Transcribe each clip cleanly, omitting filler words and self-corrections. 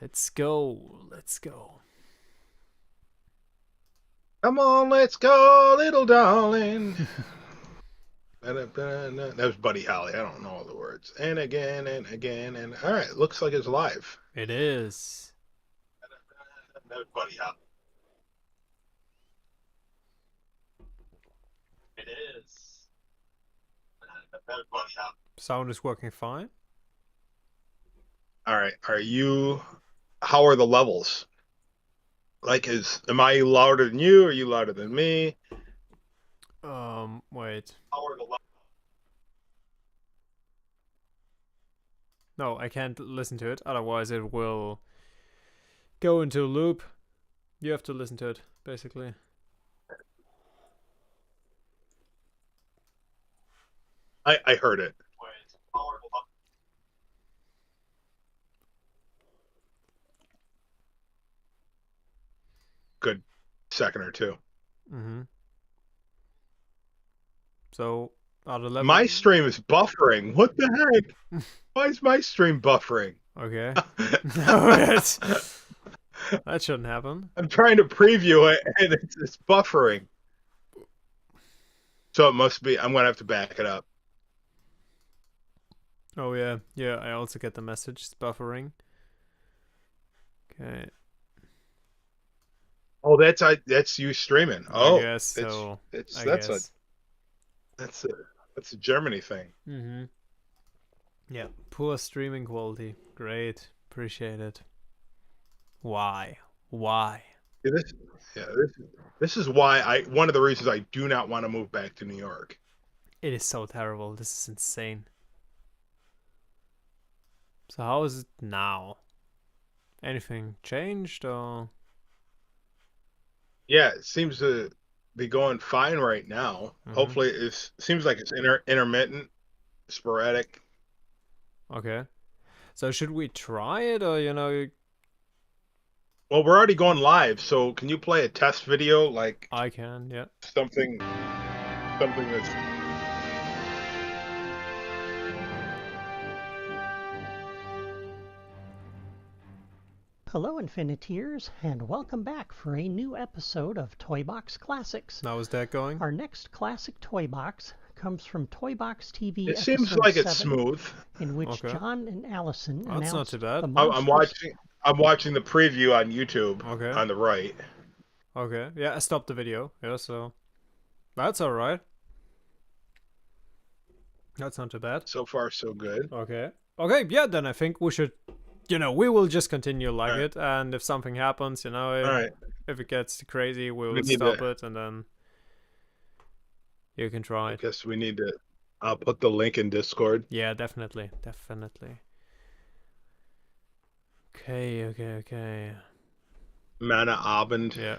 Let's go. Let's go. Come on, let's go, little darling. That was Buddy Holly. I don't know all the words. And again and again and all right. Looks like it's live. It is. That was Buddy Holly. It is. That was Buddy Holly. Sound is working fine. All right. Are you? How are the levels? Like, am I louder than you? Or are you louder than me? Wait. How are the levels? No, I can't listen to it. Otherwise, it will go into a loop. You have to listen to it, basically. I heard it. Good second or two. Mm-hmm. So, are the level... My stream is buffering. What the heck? Why is my stream buffering? Okay. that shouldn't happen. I'm trying to preview it and it's buffering. So it must be. I'm gonna have to back it up. Oh yeah, yeah. I also get the message. It's buffering. Okay. Oh, that's you streaming. Oh, I guess so. That's a Germany thing. Mm-hmm. Yeah. Poor streaming quality. Great. Appreciate it. Why? Why? Yeah, this is why one of the reasons I do not want to move back to New York. It is so terrible. This is insane. So how is it now? Anything changed or? Yeah, it seems to be going fine right now. Mm-hmm. Hopefully, it seems like it's intermittent, sporadic. Okay. So should we try it or Well, we're already going live, so can you play a test video like I can, yeah. something that's Hello, Infiniteers, and welcome back for a new episode of Toy Box Classics. How is that going? Our next classic Toy Box comes from Toy Box TV. It seems like 7, it's smooth. in which John and Allison That's not too bad. I'm watching the preview on YouTube. Okay. On the right. Okay. Yeah, I stopped the video. Yeah, so that's all right. That's not too bad. So far, so good. Okay. Okay. Yeah. Then I think we should. We will just continue like it, and if something happens, if it gets crazy, we'll stop it, and then you can try it. I guess we need to. I'll put the link in Discord. Yeah, definitely. Okay. Mana Abend. Yeah.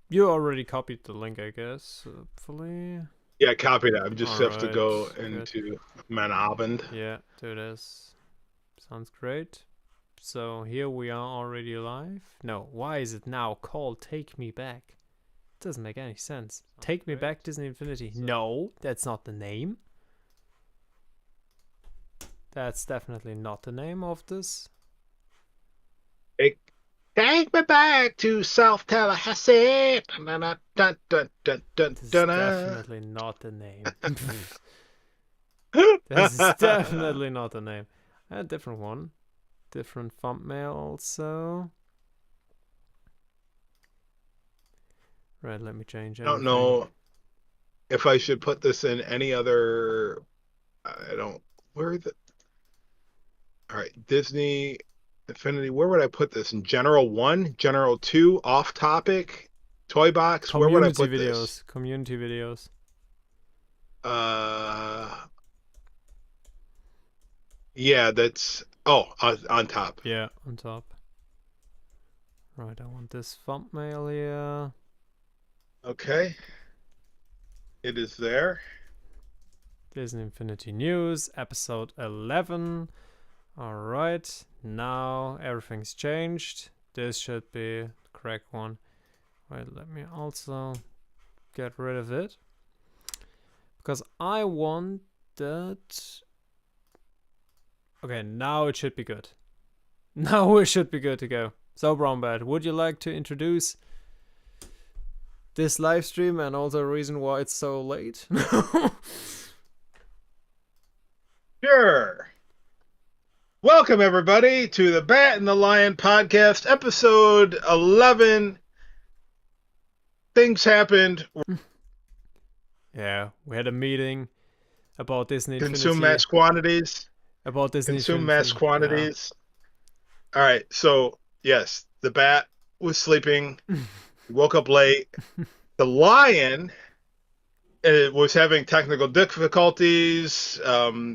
You already copied the link, I guess. Hopefully. Yeah, copy that. I just have to Alright, go good. into Mana Abend. Yeah, do this. Sounds great. So here we are already live. No, why is it now called Take Me Back? It doesn't make any sense. Take Me Back Disney Infinity. No, that's not the name. That's definitely not the name of this. Take me back to South Tallahassee. This is definitely not the name. This is definitely not the name. A different one. Different thumbnail also. Right, let me change it. I don't know if I should put this in any other. I don't. Where the? All right, Disney Infinity. Where would I put this? In General 1, General 2, Off Topic, Toy Box. Where would I put this? Community videos. Yeah, that's. Oh, on top. Yeah, on top. Right, I want this thumbnail here. Okay. It is there. Disney Infinity News, episode 11. Alright, now everything's changed. This should be the correct one. Right, let me also get rid of it. Because I want that... Okay, now it should be good. Now we should be good to go. So, Brown Bat, would you like to introduce this live stream and also the reason why it's so late? Sure. Welcome, everybody, to the Bat and the Lion podcast, episode 11. Things happened. Yeah, we had a meeting about Disney Consume Infinity. mass quantities. About Disney Consume Infinity. mass quantities. All right, so, yes, the Bat was sleeping. He woke up late. The Lion was having technical difficulties.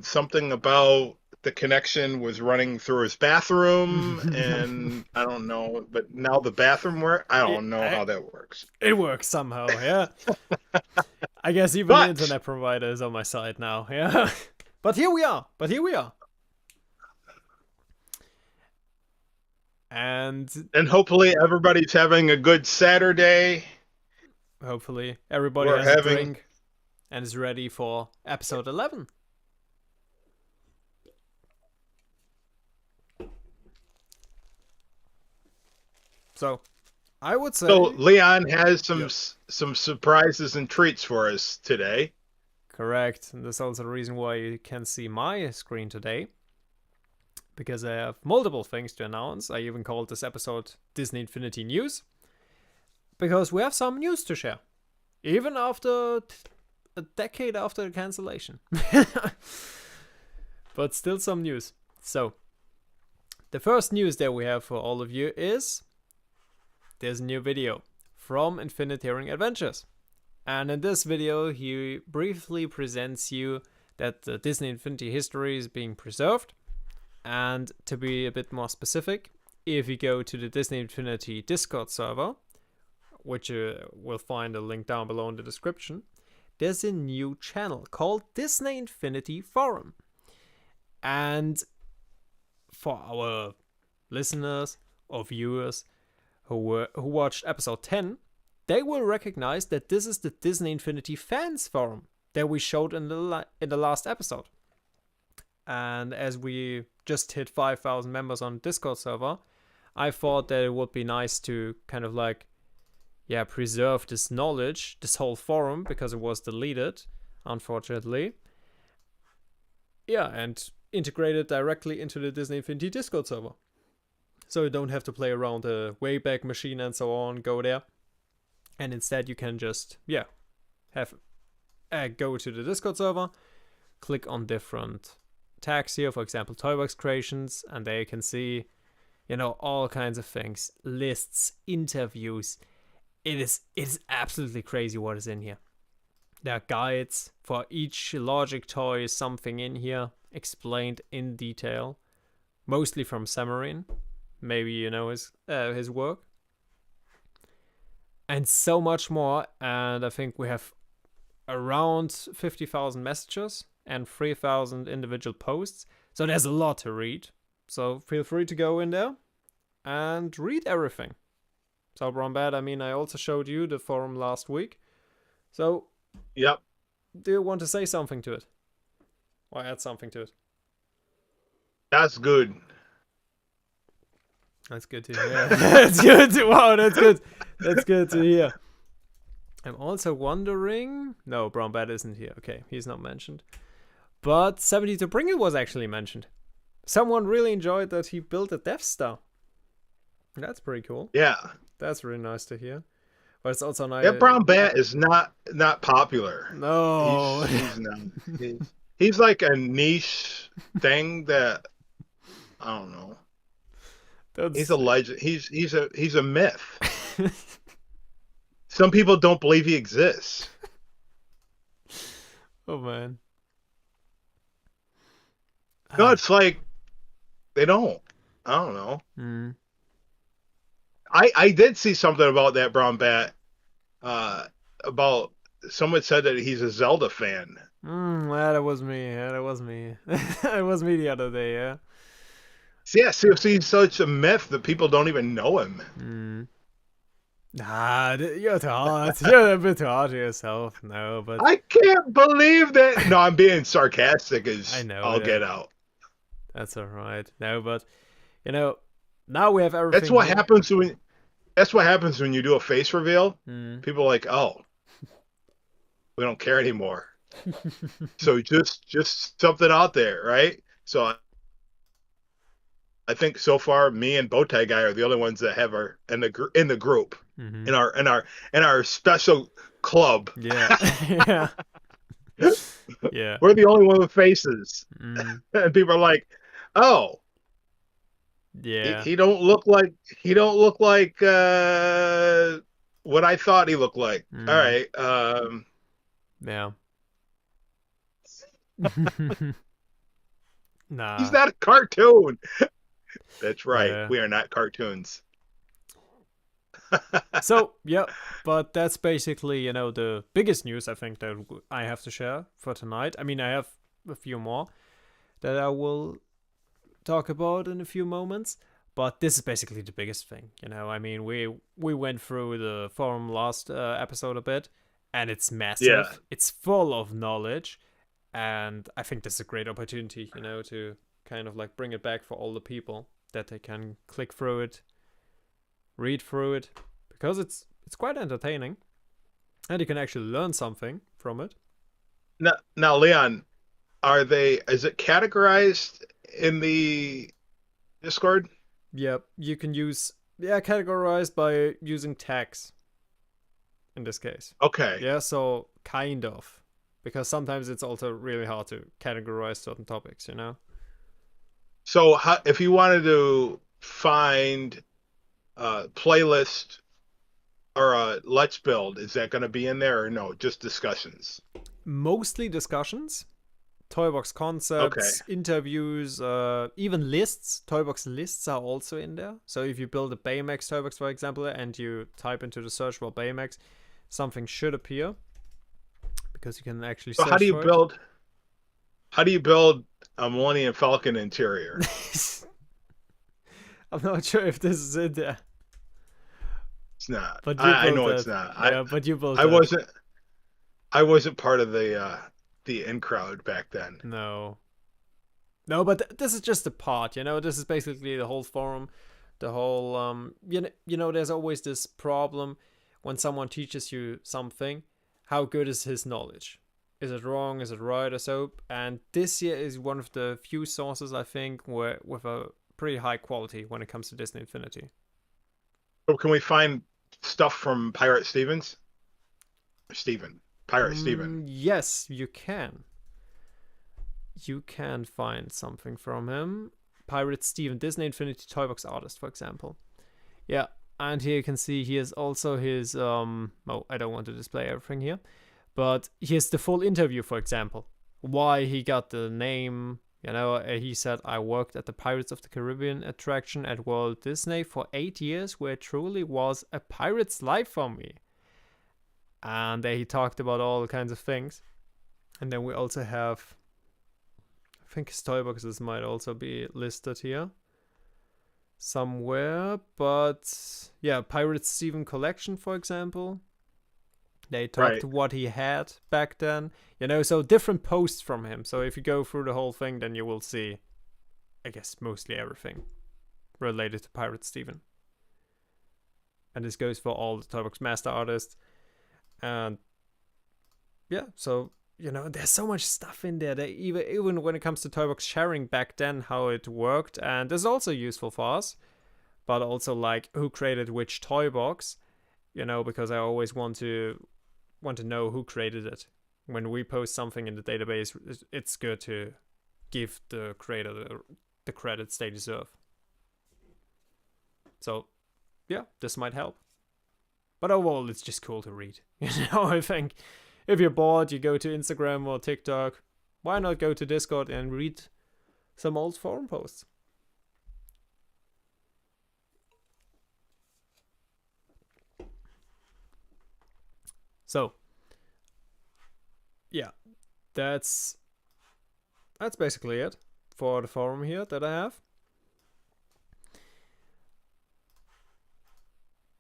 Something about the connection was running through his bathroom, and I don't know. But now the bathroom works. I don't know how that works. It works somehow, yeah. I guess even the internet provider is on my side now, yeah. But here we are. And hopefully everybody's having a good Saturday. Hopefully everybody has a drink and is ready for episode 11. So, I would say... So, Leon has some surprises and treats for us today. Correct. And that's also the reason why you can see my screen today. Because I have multiple things to announce. I even called this episode Disney Infinity News. Because we have some news to share. Even after a decade after the cancellation. But still some news. So, the first news that we have for all of you is... there's a new video from Infiniteering Adventures. And in this video, he briefly presents you that the Disney Infinity history is being preserved. And to be a bit more specific, if you go to the Disney Infinity Discord server, which you will find a link down below in the description, there's a new channel called Disney Infinity Forum. And for our listeners or viewers who watched episode 10, they will recognize that this is the Disney Infinity Fans Forum that we showed in the last episode. And as we just hit 5,000 members on Discord server, I thought that it would be nice to kind of like, preserve this knowledge, this whole forum, because it was deleted, unfortunately. Yeah, and integrate it directly into the Disney Infinity Discord server. So you don't have to play around the Wayback Machine and so on, go there. And instead you can just, go to the Discord server, click on different tags here, for example, Toybox Creations, and there you can see, all kinds of things, lists, interviews. It is absolutely crazy what is in here. There are guides for each logic toy, something in here, explained in detail, mostly from Samarin. Maybe you know his work. And so much more, and I think we have around 50,000 messages and 3,000 individual posts. So there's a lot to read. So feel free to go in there and read everything. So Brown Bat, I also showed you the forum last week. So, yep. Do you want to say something to it? Or add something to it? That's good. That's good to hear. That's good. Wow, that's good. That's good to hear. I'm also wondering... No, Brown Bat isn't here. Okay, he's not mentioned. But 72 Pringle was actually mentioned. Someone really enjoyed that he built a Death Star. That's pretty cool. Yeah. That's really nice to hear. But it's also nice... That Brown Bat is not popular. No. He's not. He's like a niche thing that... I don't know. He's a legend. He's a myth. Some people don't believe he exists. Oh man. No, it's like they don't. I don't know. Mm. I did see something about that Brown Bat. About someone said that he's a Zelda fan. That was me. That was me. It was me the other day. Yeah. Yeah, see, he's such a myth that people don't even know him. You're too hard. You're a bit too hard to yourself. No, but I can't believe that. No, I'm being sarcastic. I know. I'll get out. That's all right. No, but Now we have everything. That's what here. happens when. That's what happens when you do a face reveal. Mm. People are like, "Oh, we don't care anymore." So just something out there, right? So I think so far, me and Bowtie Guy are the only ones that have our in the group Mm-hmm. in our special club. Yeah. Yeah. We're the only one with faces, Mm. and people are like, "Oh, Yeah. he don't look like what I thought he looked like." Mm. All right, Yeah. Nah. he's not a cartoon. That's right. Yeah. We are not cartoons. So, yeah, but that's basically, the biggest news I think that I have to share for tonight. I mean, I have a few more that I will talk about in a few moments, but this is basically the biggest thing, I mean, we went through the forum last episode a bit, and it's massive. Yeah. It's full of knowledge, and I think this is a great opportunity, to kind of like bring it back for all the people that they can click through it, read through it, because it's quite entertaining, and you can actually learn something from it. Now, Leon, is it categorized in the Discord? Yeah, you can categorized by using tags in this case. Okay. Yeah, so kind of, because sometimes it's also really hard to categorize certain topics, So if you wanted to find a playlist or a Let's Build, is that going to be in there or no? Just discussions? Mostly discussions, Toybox concepts, interviews, even lists. Toybox lists are also in there. So if you build a Baymax Toybox, for example, and you type into the search for Baymax, something should appear, because you can actually search how do you for build? How do you build a Millennium Falcon interior? I'm not sure if this is in there. It's not. But I know it's not. Yeah, but you built I it. I wasn't part of the in crowd back then. No, but this is just a part. This is basically the whole forum, the whole there's always this problem when someone teaches you something. How good is his knowledge? Is it wrong? Is it right? Or so? And this here is one of the few sources I think with a pretty high quality when it comes to Disney Infinity. So can we find stuff from Pirate Steven? Yes, you can. You can find something from him. Pirate Steven, Disney Infinity Toybox artist, for example. Yeah, and here you can see he has also his I don't want to display everything here, but here's the full interview, for example. Why he got the name. He said, I worked at the Pirates of the Caribbean attraction at Walt Disney for 8 years, where it truly was a pirate's life for me. And there he talked about all kinds of things. And then we also have, I think his toy boxes might also be listed here somewhere. But yeah, Pirate Steven collection, for example. They talked what he had back then. So different posts from him. So if you go through the whole thing, then you will see, I guess, mostly everything related to Pirate Steven. And this goes for all the Toybox Master artists. And yeah, so there's so much stuff in there that even when it comes to Toybox sharing back then, how it worked, and this is also useful for us, but also like who created which Toybox, because I always want to know who created it. When we post something in the database, it's good to give the creator the credits they deserve. So yeah, this might help. But overall, it's just cool to read. I think if you're bored, you go to Instagram or TikTok. Why not go to Discord and read some old forum posts? So, yeah, that's basically it for the forum here that I have.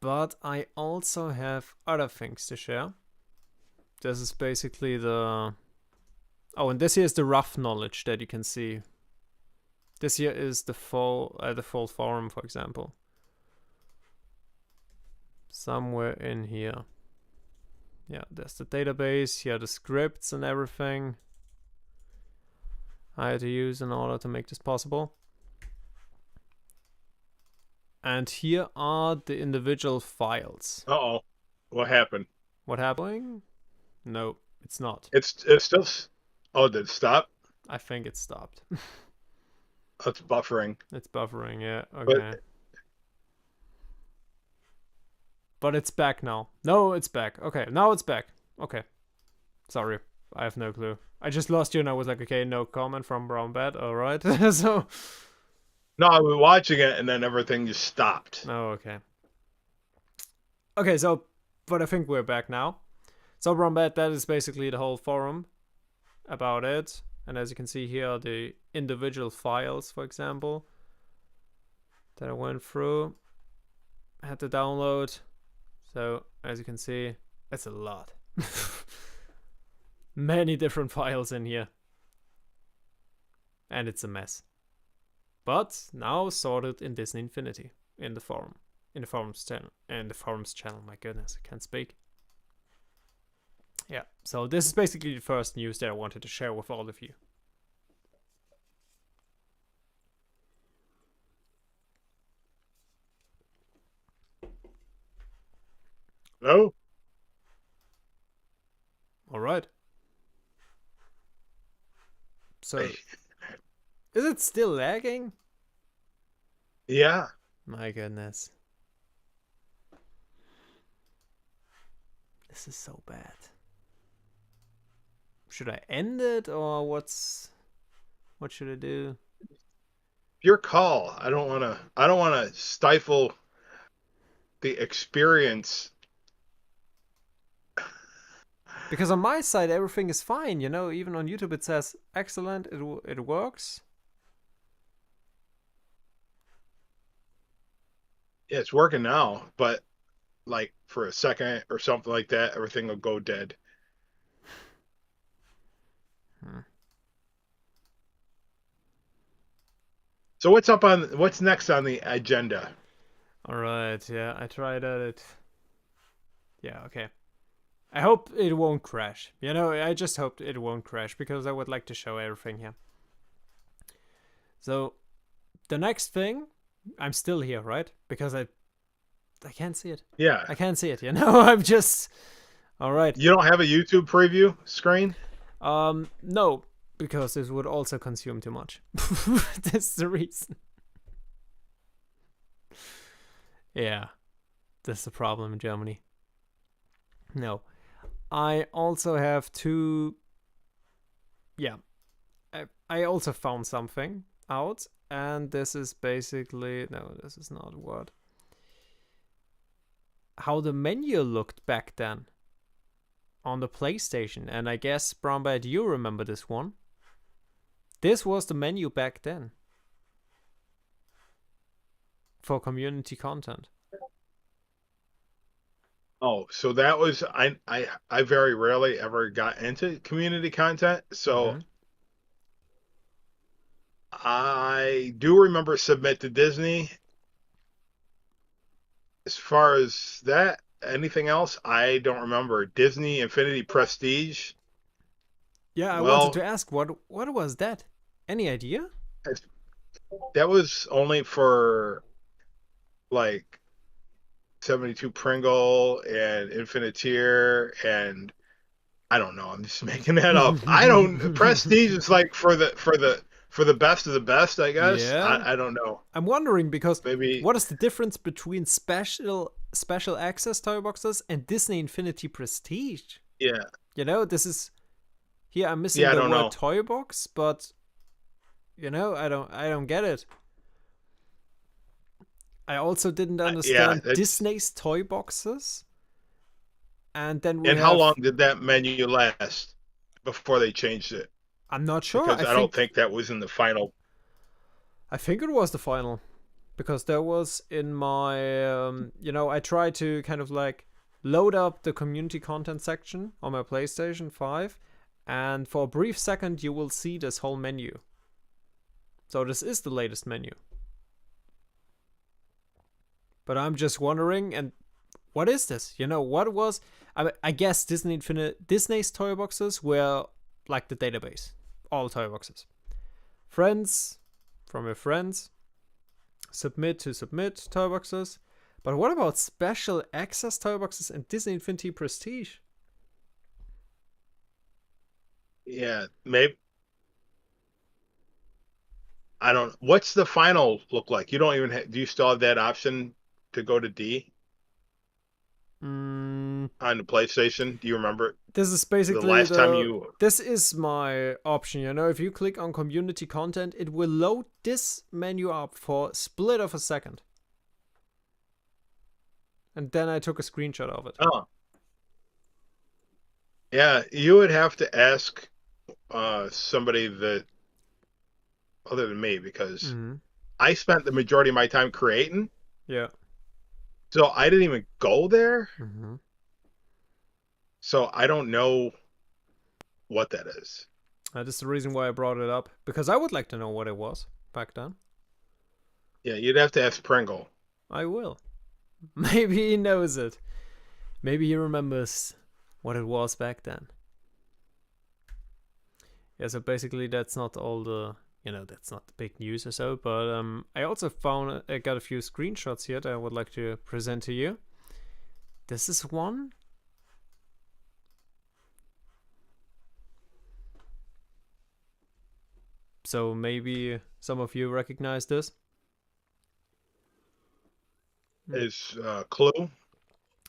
But I also have other things to share. This is basically and this here is the rough knowledge that you can see. This here is the full forum, for example. Somewhere in here. Yeah, there's the database. Here are the scripts and everything I had to use in order to make this possible. And here are the individual files. Uh-oh. What happened? What happening? No, it's not. It's still... Oh, did it stop? I think it stopped. Oh, it's buffering. It's buffering, yeah. Okay. But it's back now. No, it's back. Okay, now it's back. Okay. Sorry, I have no clue. I just lost you and I was like, okay, no comment from Brown Bat. Alright. So... No, I was watching it and then everything just stopped. Oh, okay. Okay, so, but I think we're back now. So, Brown Bat, that is basically the whole forum about it. And as you can see here are the individual files, for example, that I went through. I had to download. So, as you can see, it's a lot. Many different files in here. And it's a mess. But now sorted in Disney Infinity in the forum. In the forums channel. My goodness, I can't speak. Yeah, so this is basically the first news that I wanted to share with all of you. No? Alright. So, is it still lagging? Yeah. My goodness. This is so bad. Should I end it or what should I do? Your call. I don't wanna stifle the experience. Because on my side everything is fine, you know, even on YouTube it says excellent, it works. Yeah, it's working now, but like for a second or something like that, everything will go dead. So what's next on the agenda? Alright, yeah, I tried at it. Yeah, okay. I hope it won't crash. You know, I just hope it won't crash because I would like to show everything here. So, the next thing, I'm still here, right? Because I can't see it. Yeah. I can't see it, you know? I'm just... Alright. You don't have a YouTube preview screen? No, because this would also consume too much. That's the reason. Yeah, that's the problem in Germany. No. I also have two... Yeah. I also found something out. And this is basically... No, this is not a word. How the menu looked back then. On the PlayStation. And I guess, Brown Bat, you remember this one. This was the menu back then. For community content. Oh, so that was I very rarely ever got into community content, so I do remember Submit to Disney. As far as that, anything else, I don't remember. Disney Infinity Prestige. Yeah, I wanted to ask, what was that? Any idea? That was only for like 72 Pringle and Infiniteer and I don't know. I'm just making that up. I don't. Prestige is like for the best of the best, I guess. Yeah. I don't know. I'm wondering because Maybe what is the difference between special access toy boxes and Disney Infinity Prestige? Yeah. You know, this is here. I'm missing the word toy box, but you know, I don't get it. I also didn't understand Disney's toy boxes. And then how long did that menu last before they changed it? I'm not sure. Because I don't think that was in the final. I think it was the final. Because there was in my, you know, I tried to kind of like load up the community content section on my PlayStation 5. And for a brief second, you will see this whole menu. So this is the latest menu. But I'm just wondering, and what is this? What was... I guess Disney's toy boxes were like the database. All toy boxes. Friends, from your friends. Submit toy boxes. But what about special access toy boxes and Disney Infinity Prestige? Yeah, maybe. I don't. What's the final look like? You don't even. Do you still have that option to go to D on the PlayStation? Do you remember it? This is basically the last time you. This is my option. If you click on community content, it will load this menu up for a split of a second. And then I took a screenshot of it. Oh. Yeah, you would have to ask somebody that other than me, because I spent the majority of my time creating. Yeah. So I didn't even go there. Mm-hmm. So I don't know what that is. That is the reason why I brought it up, because I would like to know what it was back then. Yeah, you'd have to ask Pringle. I will. Maybe he knows it. Maybe he remembers what it was back then. Yeah, so basically that's not all the, that's not the big news or so, but I also I got a few screenshots here that I would like to present to you. This is one. So maybe some of you recognize this. Is Clue?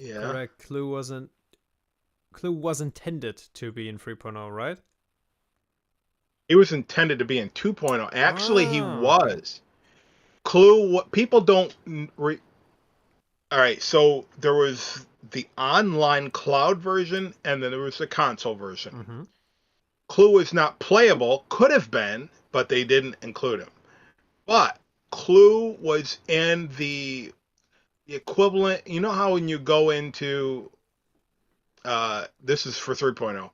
Yeah. Correct. Clue was intended to be in 3.0, right? He was intended to be in 2.0. Actually, he was. Clue, what people don't... All right, so there was the online cloud version, and then there was the console version. Mm-hmm. Clue was not playable, could have been, but they didn't include him. But Clue was in the equivalent... You know how when you go into... this is for 3.0.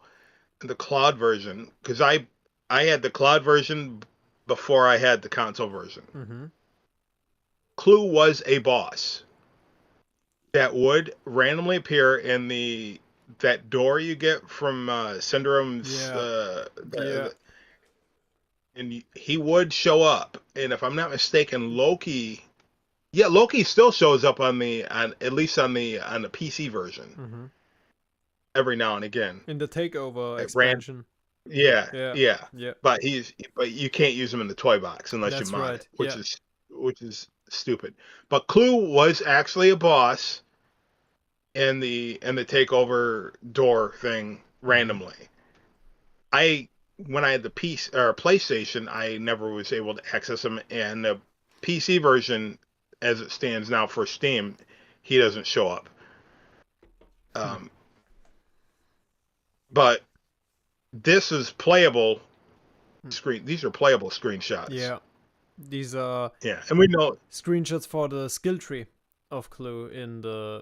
The cloud version, because I had the cloud version before I had the console version. Mm-hmm. Clue was a boss that would randomly appear in that door you get from Syndrome's. And he would show up. And if I'm not mistaken, Loki still shows up at least on the PC version. Mm-hmm. Every now and again. In the Takeover expansion. Yeah. But you can't use them in the toy box unless you mod it, which is stupid. But Clue was actually a boss in the Takeover door thing randomly. When I had the PC or PlayStation, I never was able to access him, and the PC version, as it stands now for Steam, he doesn't show up. But this is playable screen. These are playable screenshots. Yeah, these are and we know screenshots for the skill tree of Clue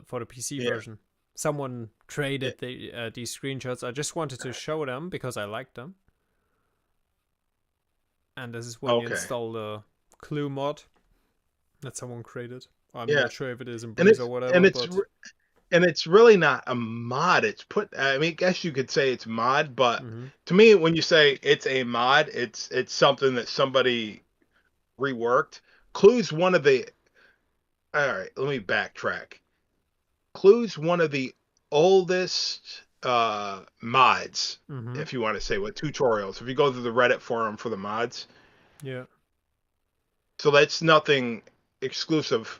for the PC version. Someone traded these screenshots. I just wanted to show them because I liked them. And this is when you install the Clue mod that someone created. I'm not sure if it is in Breeze or whatever. And it's really not a mod. I guess you could say it's mod, but to me, when you say it's a mod, it's something that somebody reworked. Clue's one of the... All right, let me backtrack. Clue's one of the oldest mods, if you want to say, with tutorials. If you go to the Reddit forum for the mods. Yeah. So that's nothing exclusive,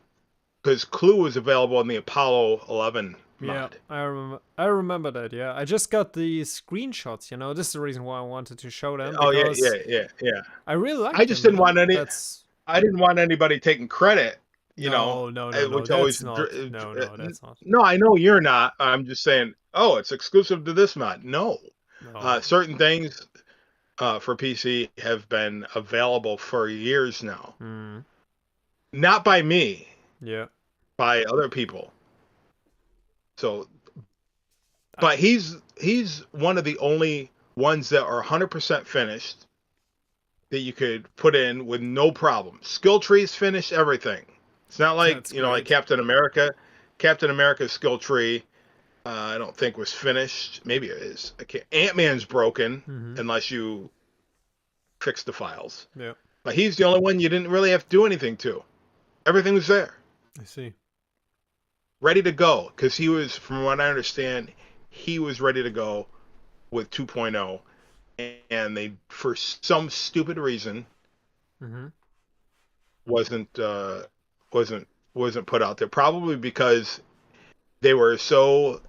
because Clue was available in the Apollo 11 mod. Yeah, I remember that, yeah. I just got the screenshots, This is the reason why I wanted to show them. Oh, yeah. I really like I just didn't want I didn't want anybody taking credit, No, that's not. That's not. No, I know you're not. I'm just saying, it's exclusive to this mod. No. Certain things for PC have been available for years now. Not by me. Yeah. By other people. So, but he's one of the only ones that are 100% finished. that you could put in with no problem. Skill trees finish everything. It's not like That's like great. Captain America. Captain America's skill tree, I don't think was finished. Maybe it is. Ant-Man's broken unless you fix the files. Yeah, But he's the only one you didn't really have to do anything to. Everything was there, I see. ready to go. Because he was, from what I understand, he was ready to go with 2.0, and they, for some stupid reason, wasn't put out there. Probably because they were so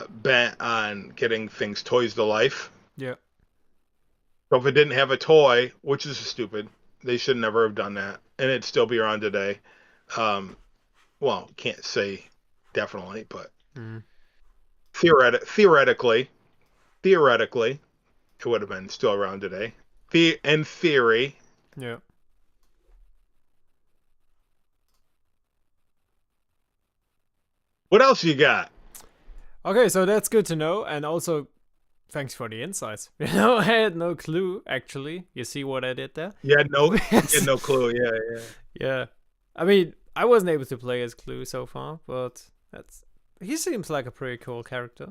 bent on getting things toys to life. Yeah. So if it didn't have a toy, which is stupid, they should never have done that, and it'd still be around today. Well, can't say definitely, but theoretically, it would have been still around today. In theory. Yeah. What else you got? Okay, so that's good to know, and also thanks for the insights. I had no clue actually. You see what I did there? You had no clue. Yeah. Yeah. I mean, I wasn't able to play as Clue so far, but he seems like a pretty cool character.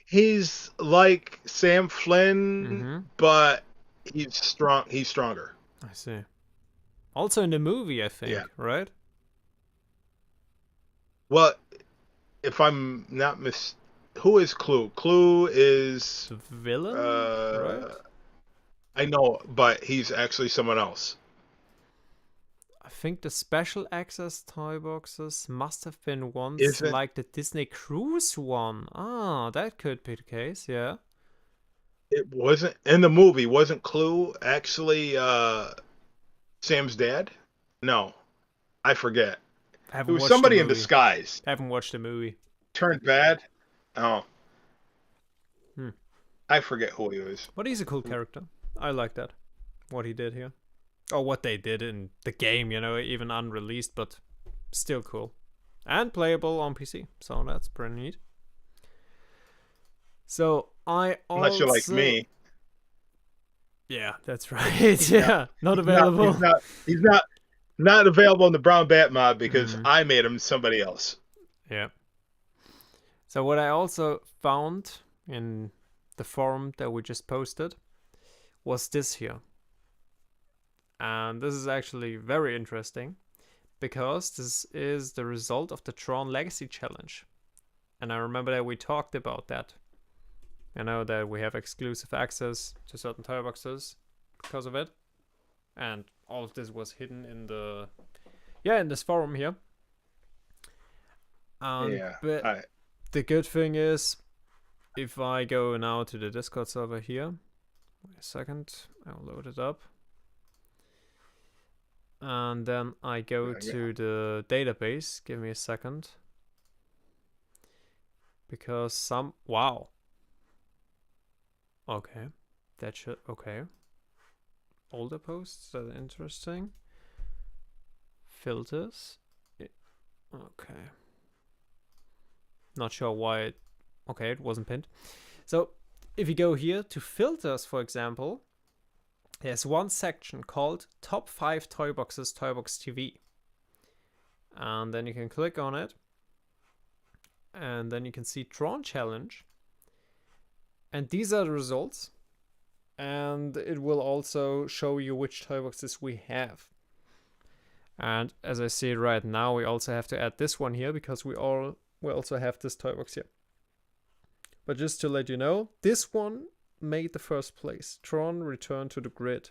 He's like Sam Flynn, but he's strong. He's stronger. I see. Also in the movie, I think, right? Well, if I'm not who is Clue? Clue is the villain, right? I know, but he's actually someone else. I think the special access toy boxes must have been ones like the Disney Cruise one. Ah, that could be the case, yeah. It wasn't in the movie. Wasn't Clue actually Sam's dad? No, I forget. It was somebody in disguise. Haven't watched the movie. Turned bad. Oh. I forget who he was. But he's a cool character. I like that. What he did here. Or what they did in the game, even unreleased, but still cool. And playable on PC. So that's pretty neat. So I also... Unless you're like me. Yeah, that's right. Yeah, not available. He's not available in the Brown Bat mod because I made him somebody else. Yeah. So what I also found in the forum that we just posted was this here. And this is actually very interesting because this is the result of the Tron Legacy Challenge. And I remember that we talked about that. That we have exclusive access to certain toy boxes because of it. And all of this was hidden in this forum here. But the good thing is, if I go now to the Discord server here, wait a second, I'll load it up. And then I go to the database. Give me a second. Because wow. Okay. Okay. Older posts, that are interesting. Filters. Okay. Not sure why it wasn't pinned. So if you go here to filters, for example, there's one section called Top 5 Toy Boxes, Toy Box TV. And then you can click on it. And then you can see Tron Challenge. And these are the results. And it will also show you which toy boxes we have. And as I see right now, we also have to add this one here because we also have this toy box here. But just to let you know, this one made the first place. Tron Return to the Grid.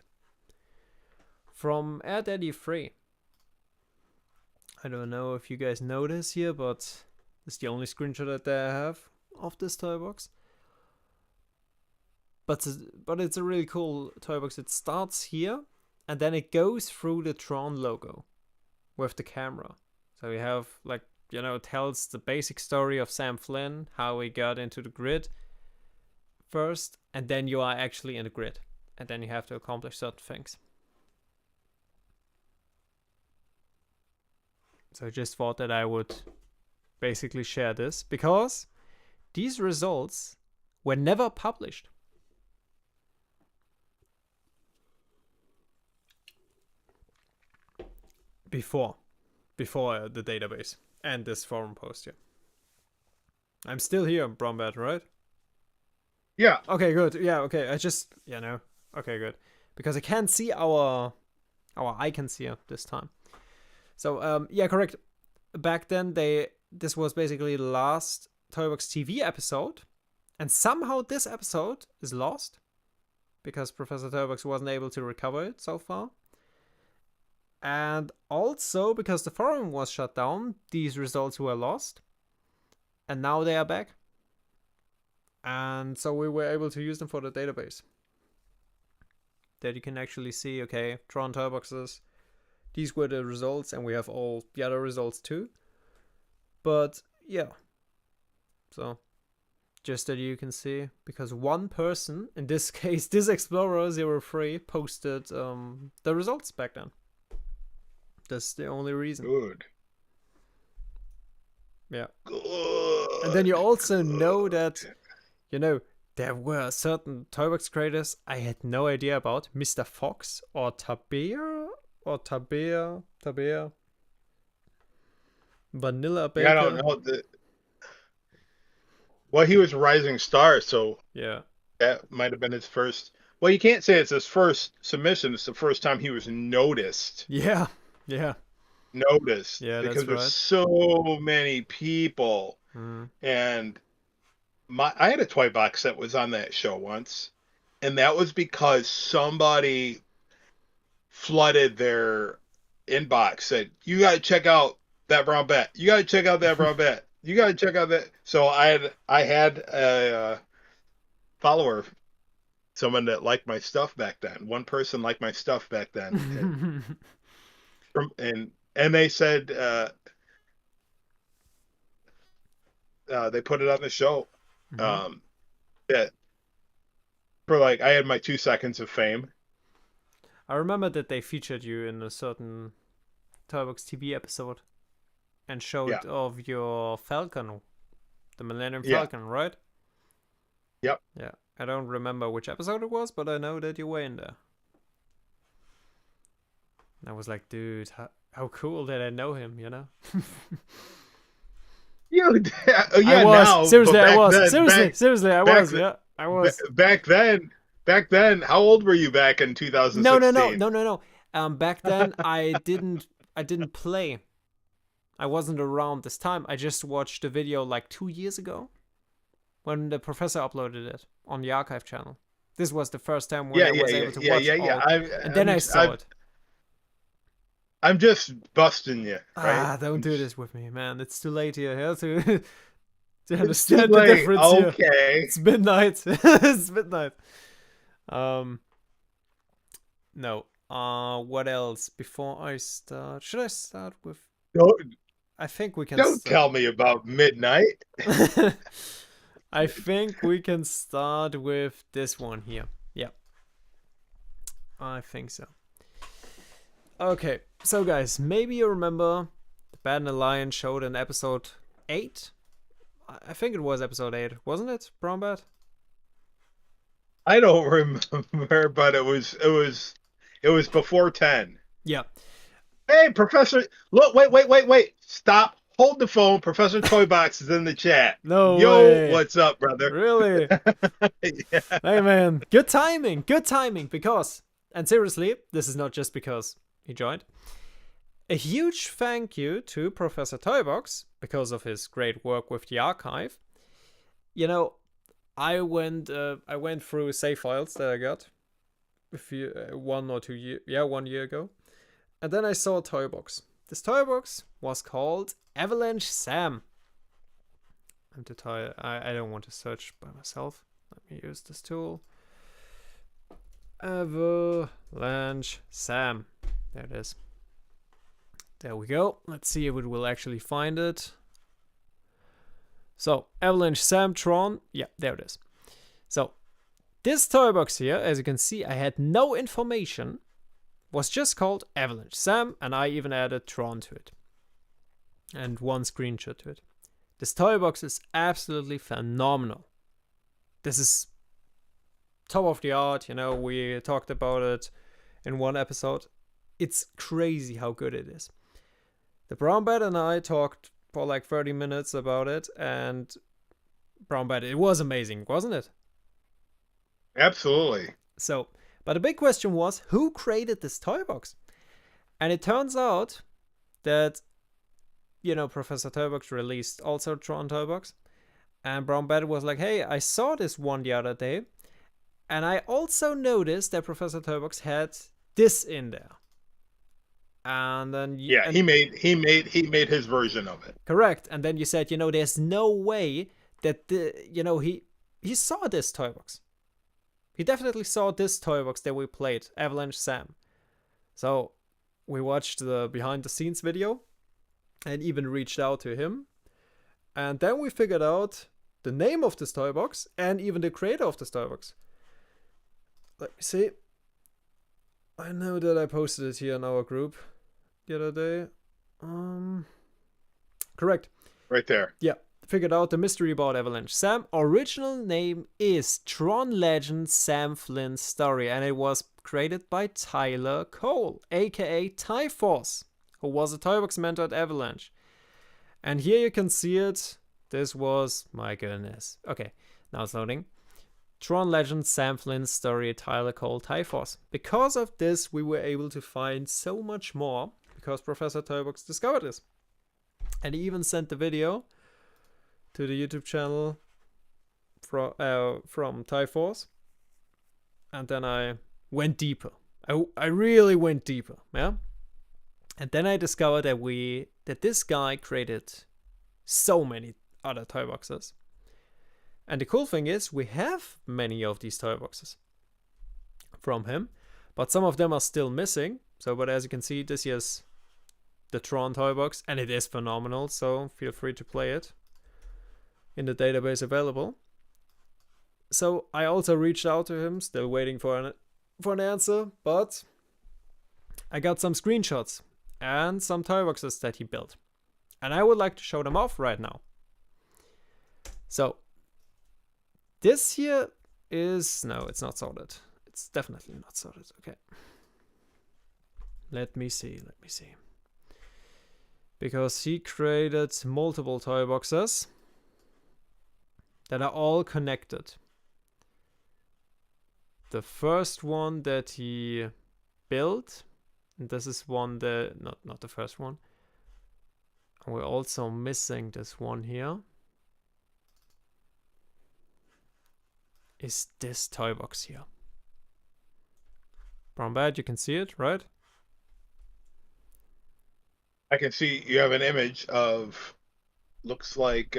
From Air Daddy 3. I don't know if you guys know this here, but it's the only screenshot that I have of this toy box. But it's a really cool toy box. It starts here, and then it goes through the Tron logo with the camera. So we have, it tells the basic story of Sam Flynn, how he got into the grid first, and then you are actually in the grid. And then you have to accomplish certain things. So I just thought that I would basically share this, because these results were never published. before the database and this forum post here. I'm still here, Brombat, right? Yeah. Okay, good. Yeah, okay. I just, no. Okay, good. Because I can't see our icons here this time. So, yeah, correct. Back then, this was basically the last Toybox TV episode. And somehow this episode is lost. Because Professor Toybox wasn't able to recover it so far. And also, because the forum was shut down, these results were lost. And now they are back. And so we were able to use them for the database. That you can actually see, okay, Tron Toyboxes. These were the results, and we have all the other results too. But, yeah. So, just that you can see, because one person, in this case, this Explorer03, posted the results back then. That's the only reason. Good. Yeah. Good. And then you also know that, there were certain Toybox creators I had no idea about. Mr. Fox or Tabea. Vanilla Baker. Yeah, I don't know. Well, he was Rising Star, so Yeah. that might have been his first. Well, you can't say it's his first submission. It's the first time he was noticed. Yeah. Yeah. Noticed. Yeah, that's because there's right. so many people. Mm. And I had a toy box that was on that show once. And that was because somebody flooded their inbox, said, you got to check out that brown bat. You got to check out that brown bat. You got to check out that. So I had a follower, someone that liked my stuff back then. One person liked my stuff back then. And they said they put it on the show. Mhm. That for I had my 2 seconds of fame. I remember that they featured you in a certain Toybox TV episode and showed of your Falcon, the Millennium Falcon, right? Yep. Yeah. I don't remember which episode it was, but I know that you were in there. And I was like, dude, how cool that I know him, Yeah, I was. now. Seriously, I was. Then, seriously, I was. Yeah, I was. Back then, how old were you back in 2016? No. Back then, I didn't play. I wasn't around this time. I just watched the video like 2 years ago, when the professor uploaded it on the archive channel. This was the first time when I was able to watch all. And then I saw it. I'm just busting you. Right? Don't do this with me, man. It's too late here to understand the difference here. Okay. It's midnight. It's midnight. No. What else? Before I start, should I start with? I think we can. Don't tell me about midnight. I think we can start with this one here. Yeah. I think so. Okay, so guys, maybe you remember the Bat and the Lion showed in episode 8. I think it was episode 8, wasn't it, Brown Bat? I don't remember, but it was before 10. Yeah. Hey, Professor! Look, wait! Stop! Hold the phone. Professor Toybox is in the chat. No way. Yo, what's up, brother? Really? Yeah. Hey, man, good timing, because, and seriously, this is not just because he joined. A huge thank you to Professor Toybox because of his great work with the archive. I went through save files that I got 1 year ago, and then I saw a toy box. This toy box was called Avalanche Sam. I don't want to search by myself. Let me use this tool. Avalanche Sam. There it is. There we go. Let's see if it will actually find it. So, Avalanche Sam Tron. Yeah, there it is. So, this toy box here, as you can see, I had no information. Was just called Avalanche Sam, and I even added Tron to it. And one screenshot to it. This toy box is absolutely phenomenal. This is top of the art, we talked about it in one episode. It's crazy how good it is. The Brown Bat and I talked for like 30 minutes about it, and Brown Bat, it was amazing, wasn't it? Absolutely. So, but the big question was, who created this toy box? And it turns out that, Professor Toybox released also Tron Toy Box, and Brown Bat was like, hey, I saw this one the other day, and I also noticed that Professor Toybox had this in there. And then he made his version of it. Correct. And then you said, there's no way that he saw this toy box. He definitely saw this toy box that we played, Avalanche Sam. So we watched the behind the scenes video and even reached out to him. And then we figured out the name of this toy box and even the creator of this toy box. Let me see. I know that I posted it here in our group the other day. Correct. Right there. Yeah. Figured out the mystery about Avalanche Sam. Original name is Tron Legend Sam Flynn's Story, and it was created by Tyler Cole, aka Tyforce, who was a Toybox mentor at Avalanche. And here you can see it. This was, my goodness. Okay, now it's loading. Tron Legend Sam Flynn's Story, Tyler Cole, Tyforce. Because of this, we were able to find so much more, because Professor Toybox discovered this. And he even sent the video to the YouTube channel from Tyforce. And then I went deeper. I really went deeper, yeah? And then I discovered that this guy created so many other toy boxes. And the cool thing is, we have many of these toy boxes from him, but some of them are still missing. So, but as you can see, this is the Tron toy box, and it is phenomenal, so feel free to play it in the database available. So I also reached out to him, still waiting for an answer, but I got some screenshots and some toy boxes that he built, and I would like to show them off right now. So this here is, no, it's not sorted. It's definitely not sorted. Okay. Let me see. Because he created multiple toy boxes that are all connected. The first one that he built, and this is one that, not the first one. And we're also missing this one here. Is this toy box here. Brown Bat, you can see it, right? I can see you have an image of, looks like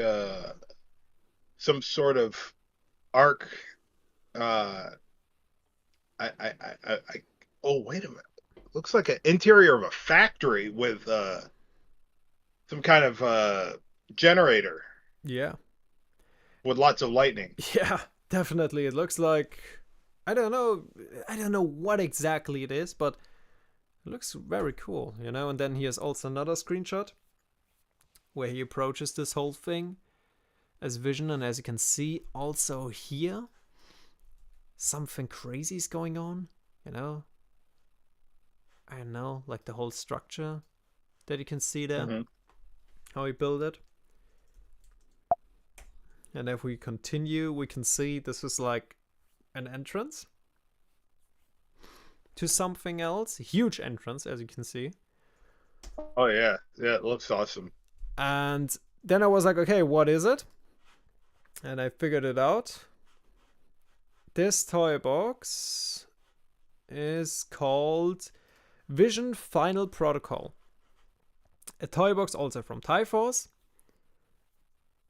some sort of arc. Oh, wait a minute. Looks like an interior of a factory with some kind of generator. Yeah. With lots of lightning. Yeah, definitely. It looks like, I don't know what exactly it is, but it looks very cool, And then here's also another screenshot where he approaches this whole thing as Vision, and as you can see also here, something crazy is going on, I don't know, like the whole structure that you can see there, how he built it. And if we continue, we can see this is like an entrance to something else. A huge entrance, as you can see. Oh, yeah. Yeah, it looks awesome. And then I was like, okay, what is it? And I figured it out. This toy box is called Vision Final Protocol. A toy box also from Tyforce.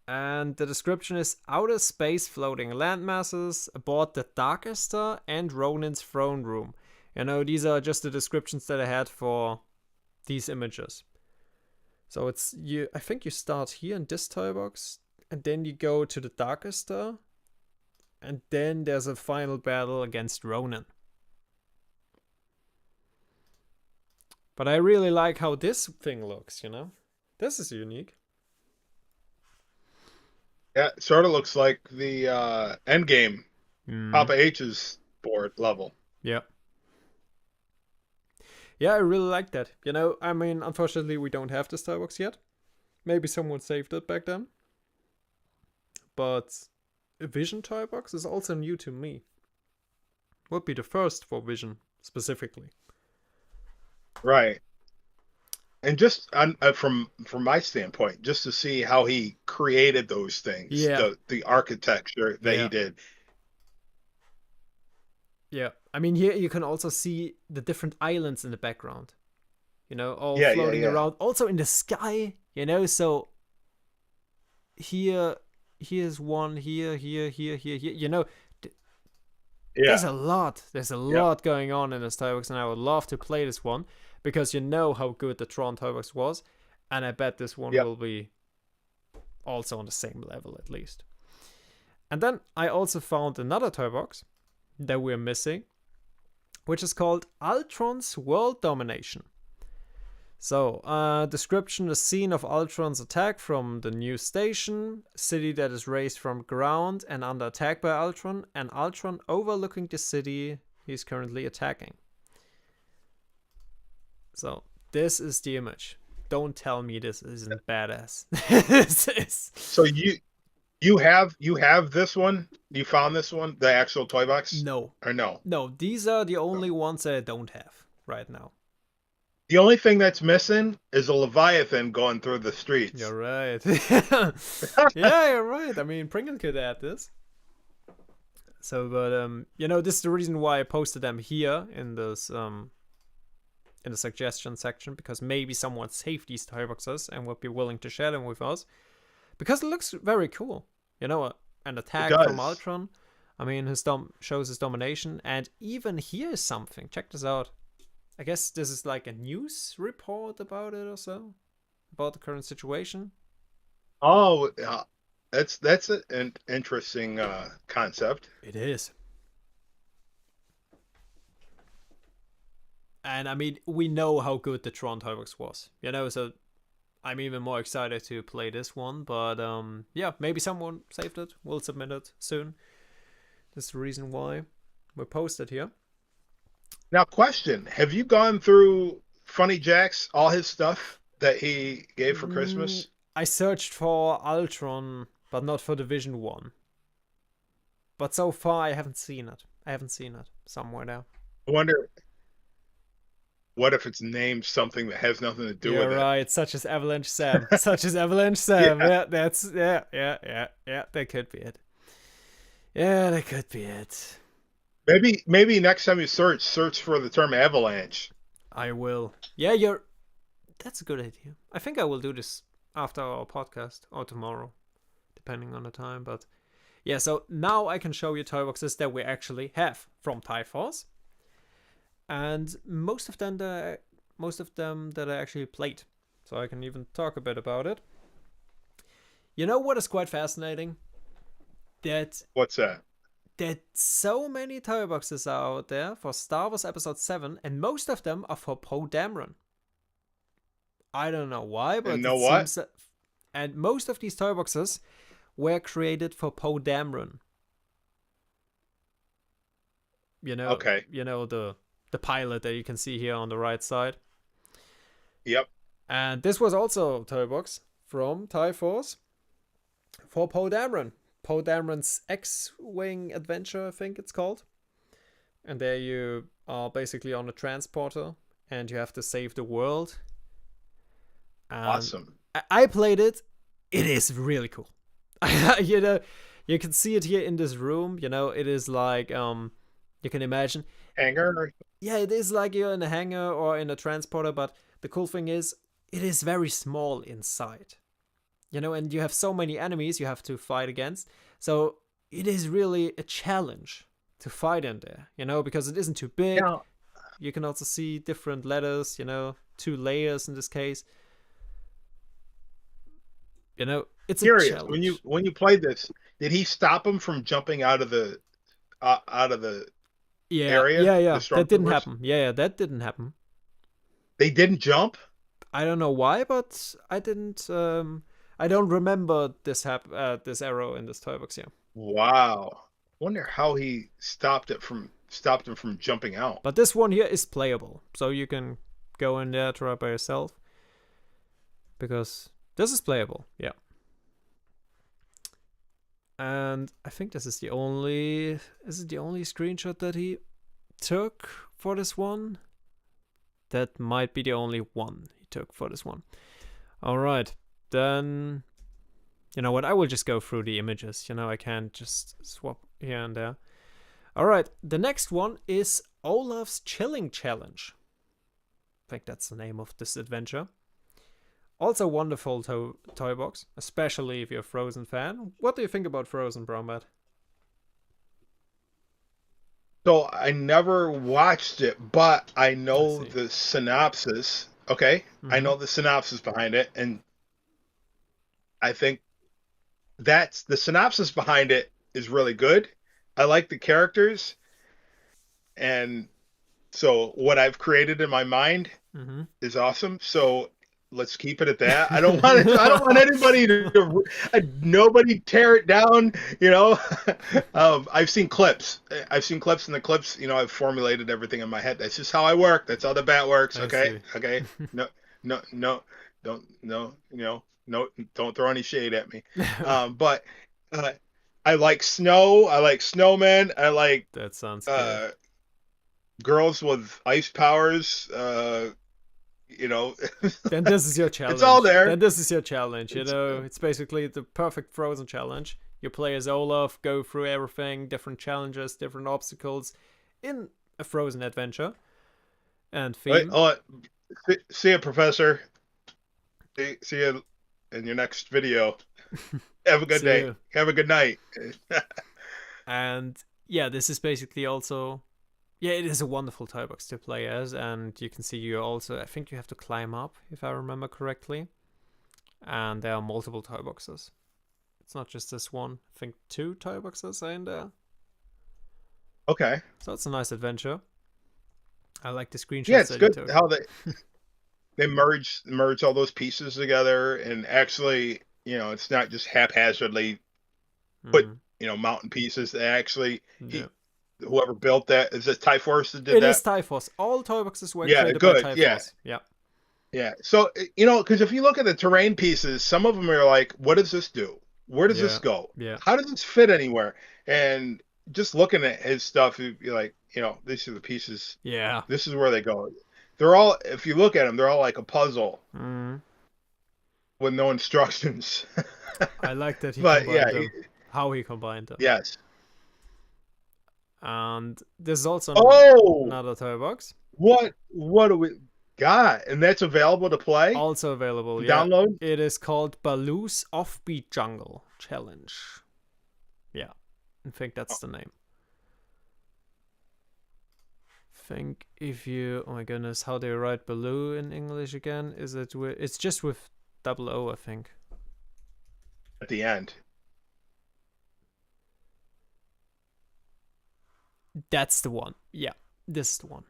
And the description is outer space floating landmasses aboard the Darker Star and Ronin's throne room. These are just the descriptions that I had for these images. So I think you start here in this toy box, and then you go to the Darker Star, and then there's a final battle against Ronin. But I really like how this thing looks, This is unique. Yeah, it sort of looks like the Endgame, Papa H's board level. Yeah. Yeah, I really like that. You know, I mean, unfortunately, we don't have this toy box yet. Maybe someone saved it back then. But a Vision toy box is also new to me. Would be the first for Vision specifically. Right. And just from my standpoint, just to see how he created those things, Yeah. the architecture that Yeah. he did. Yeah, I mean, here you can also see the different islands in the background. You know, all Yeah, floating yeah. around. Also in the sky, you know, so here's one, here, you know, there's Yeah. a lot. There's a lot going on in this Toybox, and I would love to play this one because you know how good the Tron Toybox was, and I bet this one Yep. will be also on the same level at least. And then I also found another Toybox that we're missing, which is called Ultron's World Domination. So, description: the scene of Ultron's attack from the new station, city that is raised from ground and under attack by Ultron, and Ultron overlooking the city he's currently attacking. So, this is the image. Don't tell me this isn't badass. This is. So you have this one? You found this one, the actual toy box? No. Or no? No, these are the only ones that I don't have right now. The only thing that's missing is a Leviathan going through the streets. You're right. Yeah, you're right. I mean, Pringle could add this. So, but you know, this is the reason why I posted them here in this in the suggestion section, because maybe someone saved these toy boxes and would be willing to share them with us, because it looks very cool. You know, an attack from Ultron. I mean, his shows his domination, and even here is something. Check this out. I guess this is like a news report about it or so, about the current situation. Oh, that's an interesting concept. It is. And I mean, we know how good the Tron Toybox was, you know, so I'm even more excited to play this one. But yeah, maybe someone saved it. We'll submit it soon. That's the reason why we posted here. Now, question: have you gone through Funny Jack's all his stuff that he gave for Christmas? I searched for Ultron, but not for the Vision one. But so far, I haven't seen it. Somewhere there. I wonder, what if it's named something that has nothing to do with right. it? Such as Avalanche Sam. Such as Avalanche Sam. Yeah, that's yeah. That could be it. Yeah, that could be it. Maybe next time you search for the term avalanche. I will. Yeah, that's a good idea. I think I will do this after our podcast or tomorrow, depending on the time. But yeah, so now I can show you toy boxes that we actually have from TIE Force, and most of them that I actually played. So I can even talk a bit about it. You know what is quite fascinating? What's that? That so many toy boxes are out there for Star Wars Episode 7, and most of them are for Poe Dameron. I don't know why, but seems that, and most of these toy boxes were created for Poe Dameron. You know, okay. You know, the pilot that you can see here on the right side. Yep. And this was also a toy box from TIE Force for Poe Dameron. Poe Dameron's X-Wing Adventure, I think it's called. And there you are basically on a transporter, and you have to save the world. Awesome. I played it. It is really cool. You know, you can see it here in this room. You know, it is like you can imagine hangar. Yeah, it is like you're in a hangar or in a transporter. But the cool thing is, it is very small inside. You know, and you have so many enemies you have to fight against. So it is really a challenge to fight in there, you know, because it isn't too big. Yeah. You can also see different letters, you know, 2 layers in this case. You know, it's curious. A challenge. When you played this, did he stop him from jumping out of the area? Yeah. That didn't happen. Yeah, that didn't happen. They didn't jump? I don't know why, but I didn't I don't remember this arrow in this toy box. Yeah. Wow. Wonder how he stopped him from jumping out. But this one here is playable, so you can go in there, try it by yourself. Because this is playable, yeah. And I think this is the only screenshot that he took for this one. That might be the only one he took for this one. Alright, then you know what, I will just go through the images, I can't just swap here and there. Alright, the next one is Olaf's Chilling Challenge. I think that's the name of this adventure. Also wonderful toy box, especially if you're a Frozen fan. What do you think about Frozen, Brownbat? So I never watched it, but I know the synopsis. Okay, I know the synopsis behind it, and I think that's the synopsis behind it is really good. I like the characters, and so what I've created in my mind is awesome. So let's keep it at that. I don't want anybody to nobody tear it down. I've seen clips. And the clips. I've formulated everything in my head. That's just how I work. That's how the bat works. Okay. Okay. No. Don't throw any shade at me. But I like snow. I like snowmen. I like that sounds good. Girls with ice powers. Then this is your challenge. It's all there. Then this is your challenge. It's basically the perfect Frozen challenge. You play as Olaf, go through everything, different challenges, different obstacles in a Frozen adventure. And theme. See you, Professor. See you in your next video. Have a good day. You. Have a good night. And yeah, this is basically also. Yeah, it is a wonderful toy box to play as, and you can see I think you have to climb up, if I remember correctly. And there are multiple toy boxes. It's not just this one. I think 2 toy boxes are in there. Okay. So it's a nice adventure. I like the screenshots. Yeah, it's good how they merge all those pieces together, and actually, it's not just haphazardly put, mountain pieces. They actually whoever built that, is it Tyforce that did that? It is Tyforce. All toy boxes were created by Tyforce. Yeah. So, because if you look at the terrain pieces, some of them are like, what does this do? Where does this go? Yeah. How does this fit anywhere? And just looking at his stuff, you're like, these are the pieces. Yeah. This is where they go. They're all, if you look at them, they're all like a puzzle with no instructions. I like that he combined them. How he combined them. Yes. And there's also another toy box. What do we got? And that's available to play? Also available, Download? It is called Baloo's Offbeat Jungle Challenge. Yeah, I think that's the name. Oh my goodness, how do you write Baloo in English again? It's just with double O, I think. At the end. That's the one. Yeah, this is the one.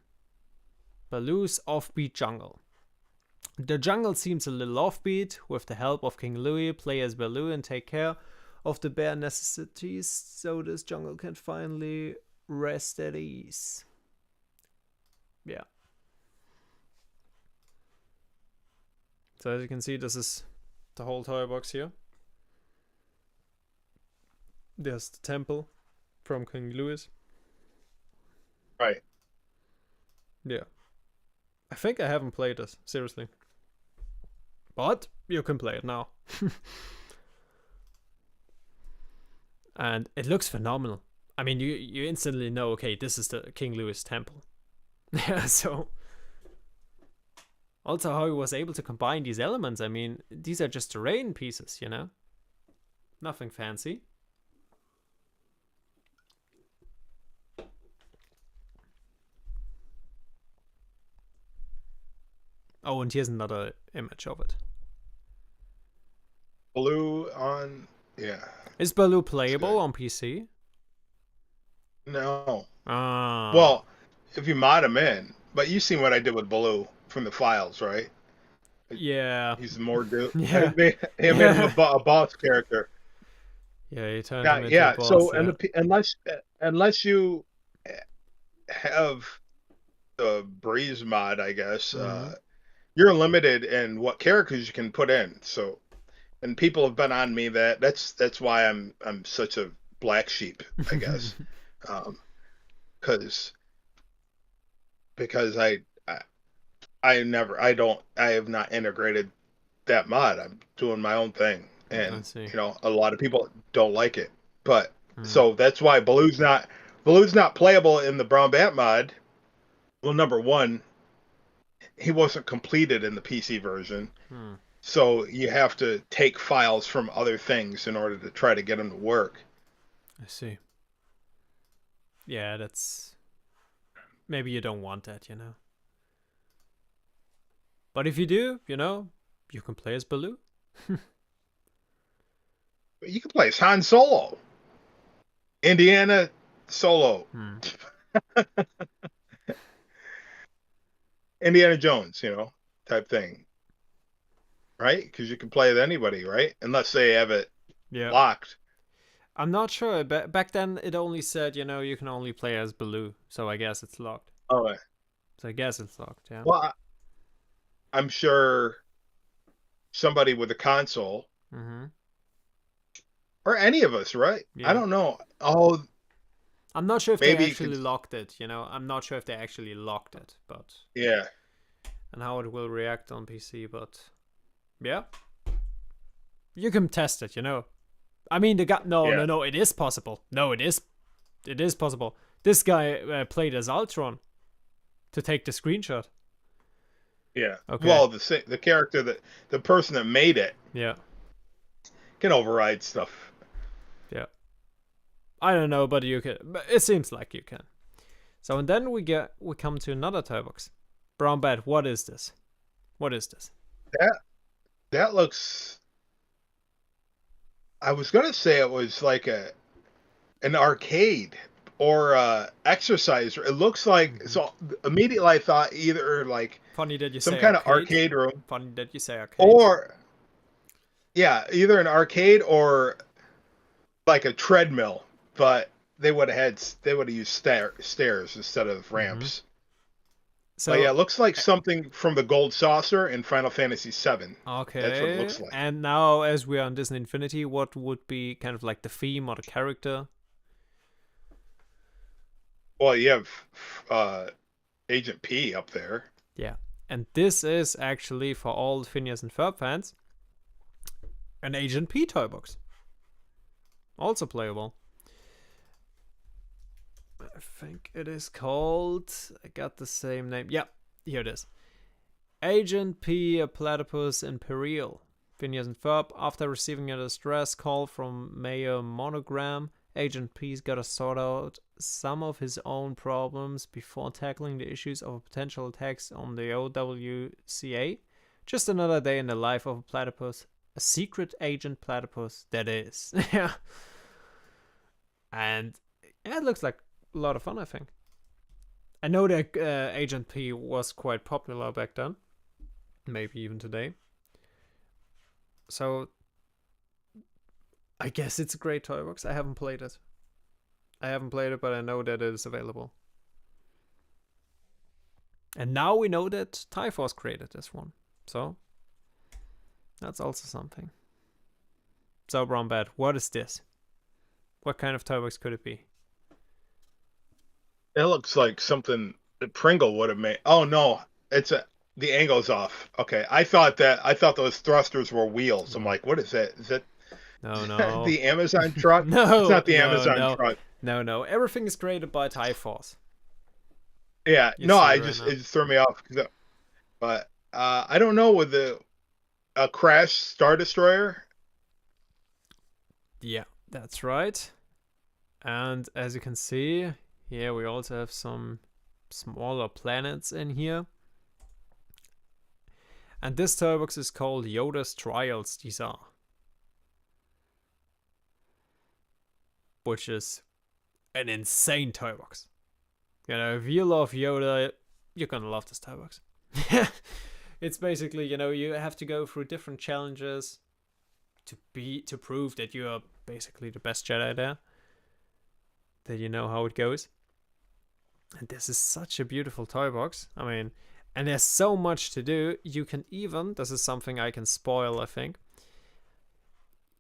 Baloo's Offbeat Jungle. The jungle seems a little offbeat. With the help of King Louie, play as Baloo and take care of the bare necessities so this jungle can finally rest at ease. Yeah. So as you can see, this is the whole toy box here. There's the temple from King Louis. Right. Yeah. I think I haven't played this, seriously. But you can play it now. And it looks phenomenal. I mean, you instantly know, okay, this is the King Louis temple. Yeah, so. Also, how he was able to combine these elements. I mean, these are just terrain pieces, Nothing fancy. Oh, and here's another image of it. Baloo on, yeah. Is Baloo playable on PC? No. Ah. Well, if you mod him in, but you've seen what I did with Baloo from the files, right? Yeah. He's more dude. Yeah. I made him a boss character. Yeah, you turned him into a boss. So unless you have the Breeze mod, I guess, Mm-hmm. you're limited in what characters you can put in. So, and people have been on me that's why I'm such a black sheep, I guess, um, because because I have not integrated that mod. I'm doing my own thing, I and see. a lot of people don't like it. But Mm. so that's why Baloo's not playable in the Brown Bat mod. Well, number one, he wasn't completed in the PC version, Hmm. so you have to take files from other things in order to try to get them to work. I see. Yeah, that's maybe you don't want that, you know. But if you do, you know, you can play as Baloo. But you can play as Han Solo, Indiana Solo, Hmm. Indiana Jones, type thing, right? Because you can play with anybody, right? Unless they have it Yeah. locked. I'm not sure. Back then, it only said, you know, you can only play as Baloo. So I guess it's locked. Oh, So I guess it's locked, yeah. well, I'm sure somebody with a console Mm-hmm. or any of us, right? I Yeah. don't know. Oh, I'm not sure if they maybe you could. actually locked it, you know. I'm not sure if they actually locked it, but. Yeah, And how it will react on PC, but. Yeah. You can test it, you know. I mean, the guy. No, yeah, no, no. It is possible. No, it is. It is possible. This guy played as Ultron to take the screenshot. yeah. Okay. Well, the character the person that made it Yeah. can override stuff. Yeah. I don't know, but you can. But it seems like you can. So and then we come to another toy box. Brown Bat. What is this? What is this? That that looks. I was gonna say it was like an arcade or exercise. It looks like Mm-hmm. so. Immediately, I thought either like Funny that you some say kind of arcade. arcade room, Funny that you say arcade. or yeah, either an arcade or like a treadmill, but they would have used stairs instead of Mm-hmm. ramps. But yeah, So it looks like something from the Gold Saucer in Final Fantasy VII. That's what it okay, looks like. and now as we are on Disney Infinity, what would be kind of like the theme or the character? Well, you have uh, Agent P up there. Yeah, and this is actually for all Phineas and Ferb fans, an Agent P toy box, also playable. I think it is called. I got the same name. Yeah, here it is. Agent P, a platypus imperial. Phineas and Ferb, after receiving a distress call from Mayor Monogram, Agent P's gotta sort out some of his own problems before tackling the issues of potential attacks on the OWCA. Just another day in the life of a platypus. A secret agent platypus, that is. Yeah. And yeah, it looks like a lot of fun, I think. I know that Agent P was quite popular back then. Maybe even today. So I guess it's a great toy box. I haven't played it. But I know that it is available. And now we know that Typhos created this one. So that's also something. So Brown Bat, what is this? What kind of toy box could it be? It looks like something that Pringle would have made. Oh no, the angle's off. Okay, I thought those thrusters were wheels. I'm No, like, what is that? Is that no. the Amazon truck? It's No, not the Amazon truck. No. Everything is created by Typhos. Yeah, You no, see right now. it just threw me off. But I don't know with a crash Star Destroyer. Yeah, that's right. And as you can see, here we also have some smaller planets in here. And this toy box is called Yoda's Trials, these are. Which is an insane toy box. You know, if you love Yoda, you're gonna love this toy box. It's basically, you know, you have to go through different challenges to prove that you are basically the best Jedi there. That you know how it goes. And this is such a beautiful toy box. I mean, and there's so much to do. You can even, this is something I can spoil, I think.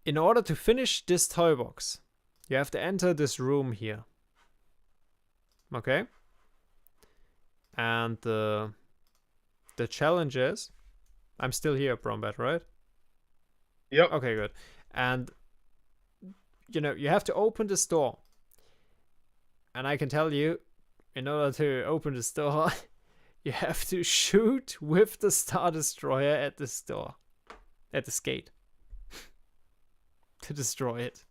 In order to finish this toy box, you have to enter this room here. Okay? And the challenge is, I'm still here, Brombat, right? Yep. Okay, good. And, you know, you have to open this door. And I can tell you, in order to open this door, you have to shoot with the Star Destroyer at this door. At this gate. To destroy it.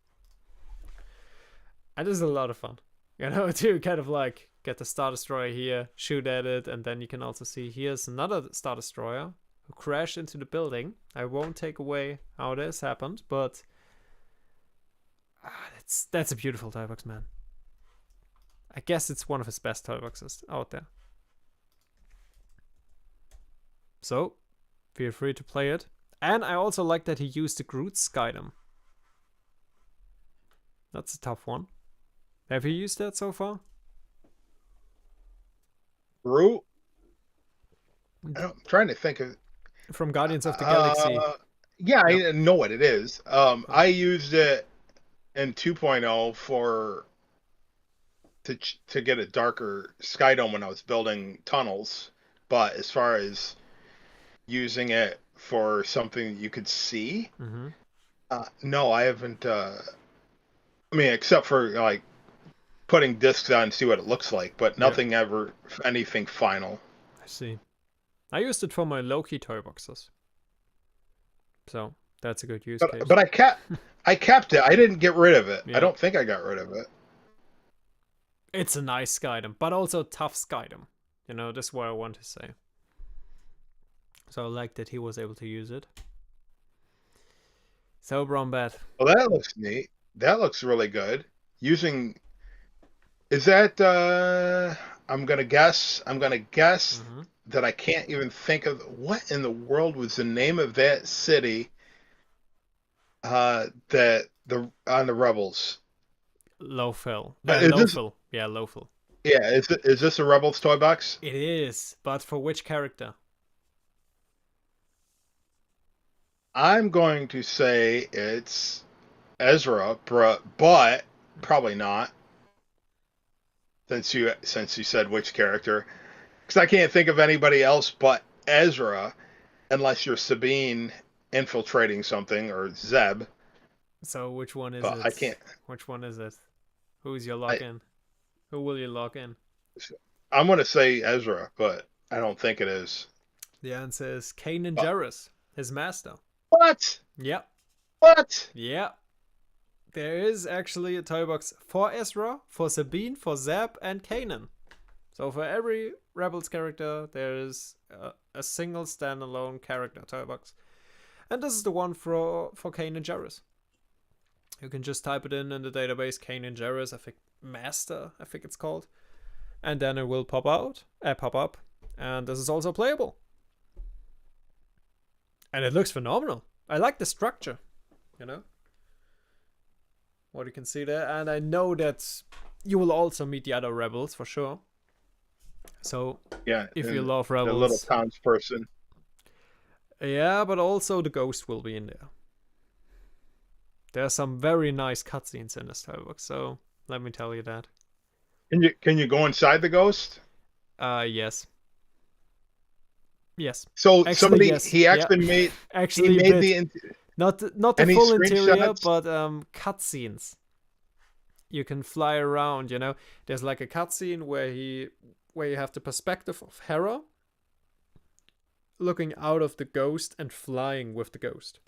And this is a lot of fun. You know, to kind of like get the Star Destroyer here, shoot at it, and then you can also see here's another Star Destroyer who crashed into the building. I won't take away how this happened, but that's a beautiful toy box, man. I guess it's one of his best toy boxes out there. So, feel free to play it. And I also like that he used the Groot Skydom. That's a tough one. Have you used that so far? Groot? I'm trying to think of... From Guardians of the Galaxy. Yeah, I know what it is. I used it in 2.0 to get a darker Skydome when I was building tunnels. But as far as using it for something you could see, no, I haven't. I mean, except for like putting discs on and see what it looks like, but nothing ever, anything final. I see. I used it for my Loki toy boxes. So that's a good use case. But I kept it. I didn't get rid of it. I don't think I got rid of it. It's a nice Skydom, but also tough Skydom. You know, that's what I want to say. So I like that he was able to use it. So, Brombat. Well, that looks neat. That looks really good. Is that, I'm gonna guess that I can't even think of, what in the world was the name of that city, on the Rebels? Lothal. Lothal. Yeah, Lothal. Yeah, is this a Rebels toy box? It is, but for which character? I'm going to say it's Ezra, but probably not. Since you said which character, because I can't think of anybody else but Ezra, unless you're Sabine infiltrating something or Zeb. So which one is but it? I can't. Which one is it? Who's your lock in? Who will you lock in? I'm gonna say Ezra, but I don't think it is. The answer is Kanan Jarrus, his master. What? Yep. What? Yep. There is actually a toy box for Ezra, for Sabine, for Zeb, and Kanan. So for every Rebels character, there is a single standalone character toy box. And this is the one for Kanan Jarrus. You can just type it in the database, Kanan Jarrus, I think Master, I think it's called. And then it will pop up. And this is also playable. And it looks phenomenal. I like the structure, you know? What you can see there. And I know that you will also meet the other Rebels for sure. So, yeah, if you love Rebels... The little townsperson. Yeah, but also the Ghost will be in there. There are some very nice cutscenes in this toy box, so let me tell you that. Can you go inside the Ghost? Yes. Yes. So actually, somebody yes. he actually made actually he made not the full interior, but cutscenes. You can fly around, you know. There's like a cutscene where you have the perspective of Hera looking out of the Ghost and flying with the Ghost.